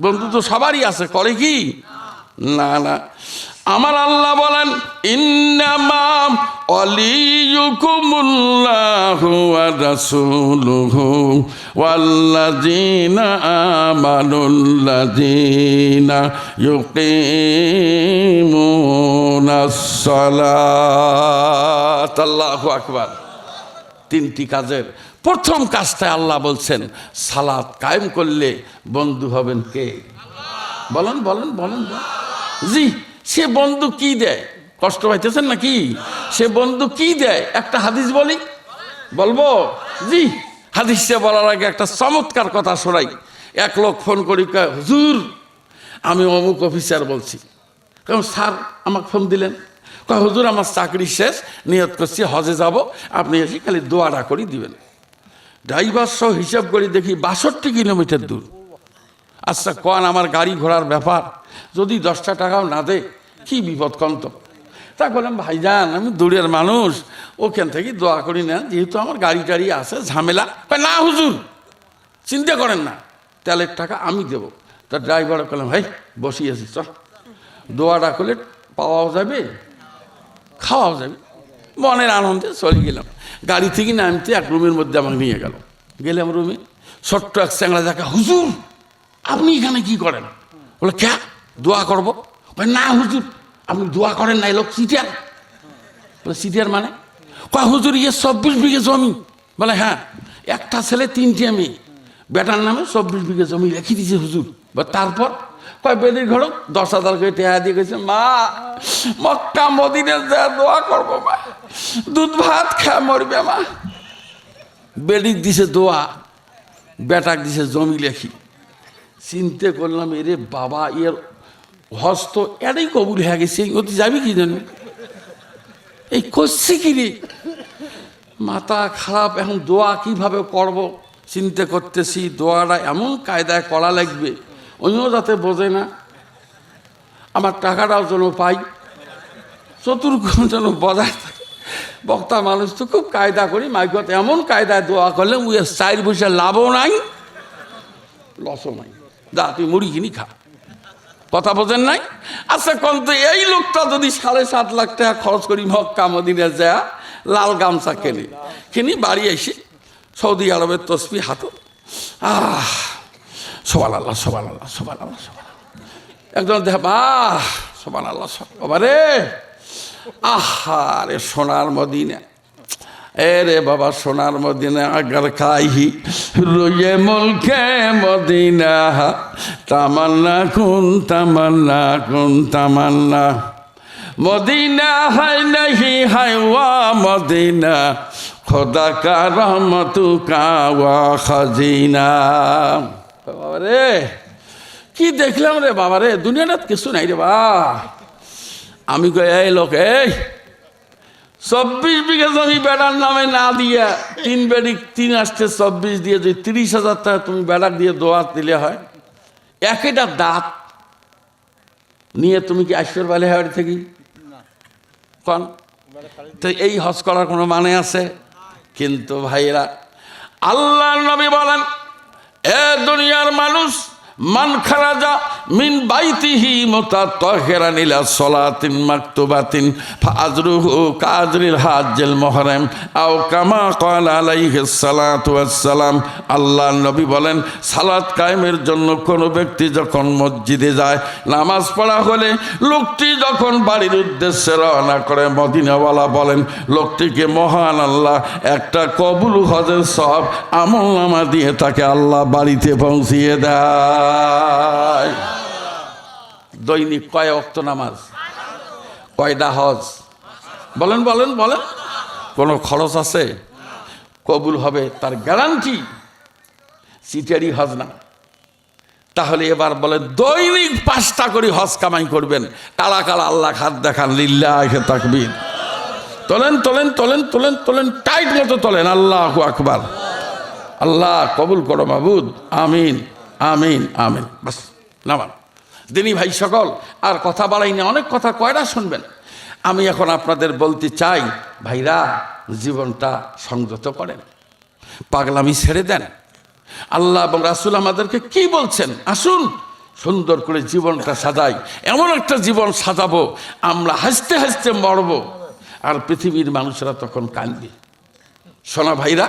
বন্ধু তো সবারই আছে, করে কি? না না। আমার আল্লাহ বলেন, ইন্নামা ওয়ালিয়ুকুমুল্লাহু ওয়া রাসূলুহু ওয়াল্লাযীনা আমানুল্লাযীনা ইউকিমুনাস সালাত। আল্লাহু আকবার। 3টি কাজের প্রথম কাজটায় আল্লাহ বলছেন সালাত কায়েম করলে বন্ধু হবেন কে? বলেন বলেন বলেন। জি, সে বন্ধু কি দেয়? কষ্ট পাইতেছেন নাকি? সে বন্ধু কি দেয়? একটা হাদিস বলি, বলবো? জি, হাদিসে বলার আগে একটা চমৎকার কথা শোনাই। এক লোক ফোন করি, হুজুর আমি অমুক অফিসার বলছি। কারণ স্যার আমাকে ফোন দিলেন, হুজুর আমার চাকরি শেষ, নিয়ত করছি হজে যাব, আপনি এসে খালি দোয়াটা করে দিবেন। ড্রাইভার সহ হিসাব করে দেখি 62 কিলোমিটার দূর। আচ্ছা কন, আমার গাড়ি ঘোড়ার ব্যাপার, যদি 10টা টাকাও না দেয় কি বিপদ কন তো। তা বললাম ভাইজান আমি দূরের মানুষ, ওখান থেকে দোয়া করি না, যেহেতু আমার গাড়ি টাড়ি আছে ঝামেলা। না হুজুর চিন্তা করেন না, তেলের টাকা আমি দেবো। তা ড্রাইভার বললাম ভাই বসিয়েছি, চল দোয়াটা করলে পাওয়াও যাবে খাওয়াও যাবে। মনের আনন্দে চলে গেলাম। গাড়ি থেকে নামতে এক রুমের মধ্যে আমাকে নিয়ে গেলাম রুমে। ছোট্ট এক চ্যাংড়া দেখা, হুজুর আপনি এখানে কি করেন? বলে ক্যা দোয়া করবো? না হুজুর আপনি দোয়া করেন না, লোক সিটিয়ার। বলে সিটিয়ার মানে? হুজুর ইয়ে 24 বিঘে জমি। বলে হ্যাঁ, একটা ছেলে 3টে মেয়ে, বেটার নামে 24 বিঘে জমি রেখে দিয়েছে হুজুর। তারপর বেদির ঘর 10,000 করে টাকা দিয়ে গেছে, মা মক্কা মদিনা যা দোয়া করবো, মা দুধ ভাত খা মরবে মা। বেডিক দিছে দোয়া, বেটাক দিছে জমি লেখি। চিন্তা করলাম এরে বাবা, এর হস্ত এটাই কবুল হয়ে গেছে, ওতে যাবি কি জন্য এই করছি কি রে? মাথা খারাপ, এখন দোয়া কিভাবে করব চিন্তা করতেছি। দোয়াটা এমন কায়দায় করা লাগবে অন্য যাতে বোঝে না, আমার টাকাটাও যেন পাই, চতুর্গুণ যেন বজায় থাকে। বক্তা মানুষ তো খুব কায়দা করি, মাইকত এমন কায়দায় দোয়া করলে উই 4 পয়সা লাভও নাই লসও নাই, যা তুই মুড়ি কিনি খা। কথা বোঝেন নাই? আচ্ছা কন্ত এই লোকটা যদি 7.5 লাখ টাকা খরচ করি মক্কা মদিনা যা লাল গামছা কিনি বাড়ি এসে সৌদি আরবের তসবি হাত, সোবান আল্লাহ সোবান আল্লাহ সোবান আল্লাহ সোবান একজন দেখ সোবান আল্লাহ বাবারে, আহারে সোনার মদিনা, এরে বাবা সোনার মদিনা আগার খাইহি রয়ে মুলকে মদিনা, তামান্না কুন তামান্না কুন তামান্না, মদিনা হাই নাহি হাই ওয়া মদিনা, খোদা কা রহমতু কা ওয়া খাজিনা। বাবারে কি দেখলাম রে বাবারে, দুনিয়াটা কিছু নাই রে বা। আমি কই এই লোক, এই 24 বিঘা জমি বেড়ার নামে না দিয়া 3 বেড়ি 3 আসতে 24 দিয়ে যদি 30,000 টাকা তুমি বেড়াক দিয়ে দোয়া দিলে হয়, একটা দাঁত নিয়ে তুমি কি আইশ্বর বালি হাওড়ি থেকে কন? তো এই হজ করার কোনো মানে আছে? কিন্তু ভাইরা আল্লাহর নবী বলেন, এ দুনিয়ার মানুষ মান খারাজা মিন বাইতিহি মুতাতাহহিরান ইলা সালাতিন মাকতুবাতিন ফাআজরুহু কাজরিল হাজ্জিল মুহরাম আও কামা ক্বালা আলাইহিস সালাতু ওয়াস সালাম। আল্লাহর নবী বলেন, সালাত কায়েমের জন্য কোনো ব্যক্তি যখন মসজিদে যায়, নামাজ পড়া হলে লোকটি যখন বাড়ির উদ্দেশ্যে রওনা করে, মদিনাওয়ালা বলেন লোকটিকে মহান আল্লাহ একটা কবুল হজের সওয়াব আমলনামা দিয়ে তাকে আল্লাহ বাড়িতে পৌঁছিয়ে দেয়। দৈনিক কয় ওয়াক্ত নামাজ, কয়টা হজ? বলেন বলেন বলেন। কোনো খরচ আছে? কবুল হবে তার গ্যারান্টি, সিটারি হজ না। তাহলে এবার বলে দৈনিক 5টা করে হজ কামাই করবেন। কালা কালা আল্লাহ হাত দেখান, লিল্লাহি তাকবীর। তোলেন তোলেন তোলেন তোলেন তোলেন, টাইট মতো তোলেন। আল্লাহু আকবার। আল্লাহ কবুল করো মাবুদ, আমিন আমিন আমিন। বাস নামান দিনী ভাই সকল, আর কথা বাড়াই না, অনেক কথা কয়টা শুনবেন। আমি এখন আপনাদের বলতে চাই, ভাইরা জীবনটা সংযত করেন, পাগলামি ছেড়ে দেন। আল্লাহ এবং রাসূল আমাদেরকে কি বলছেন? আসুন সুন্দর করে জীবনটা সাজাই। এমন একটা জীবন সাজাবো আমরা হাসতে হাসতে মরব, আর পৃথিবীর মানুষরা তখন কাঁদবে। সোনা ভাইরা,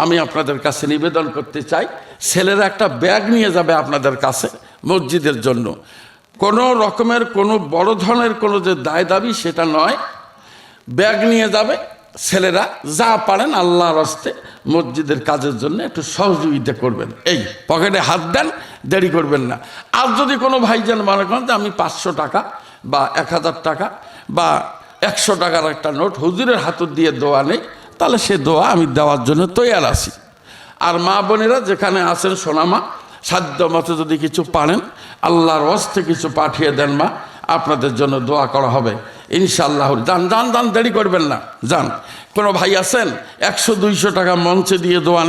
আমি আপনাদের কাছে নিবেদন করতে চাই, ছেলেরা একটা ব্যাগ নিয়ে যাবে আপনাদের কাছে মসজিদের জন্য। কোনো রকমের কোনো বড় ধরনের কোনো যে দায় দাবি সেটা নয়, ব্যাগ নিয়ে যাবে ছেলেরা, যা পারেন আল্লাহর হস্তে মসজিদের কাজের জন্য একটু সহযোগিতা করবেন। এই পকেটে হাত দেন, দেরি করবেন না। আর যদি কোনো ভাইজান মনে করেন যে আমি 500 টাকা বা 1000 টাকা বা 100 টাকার একটা নোট হুজুরের হাতত দিয়ে দোয়া নেই, তাহলে সে দোয়া আমি দেওয়ার জন্য তৈয়ার আছি। আর মা বোনেরা যেখানে আছেন সোনামা, সাধ্য মতো যদি কিছু পারেন আল্লাহর হস্তে কিছু পাঠিয়ে দেন মা, আপনাদের জন্য দোয়া করা হবে ইনশাআল্লাহ। যান যান যান, দেরি করবেন না, যান। কোনো ভাই আছেন 100-200 টাকা মঞ্চে দিয়ে দোয়া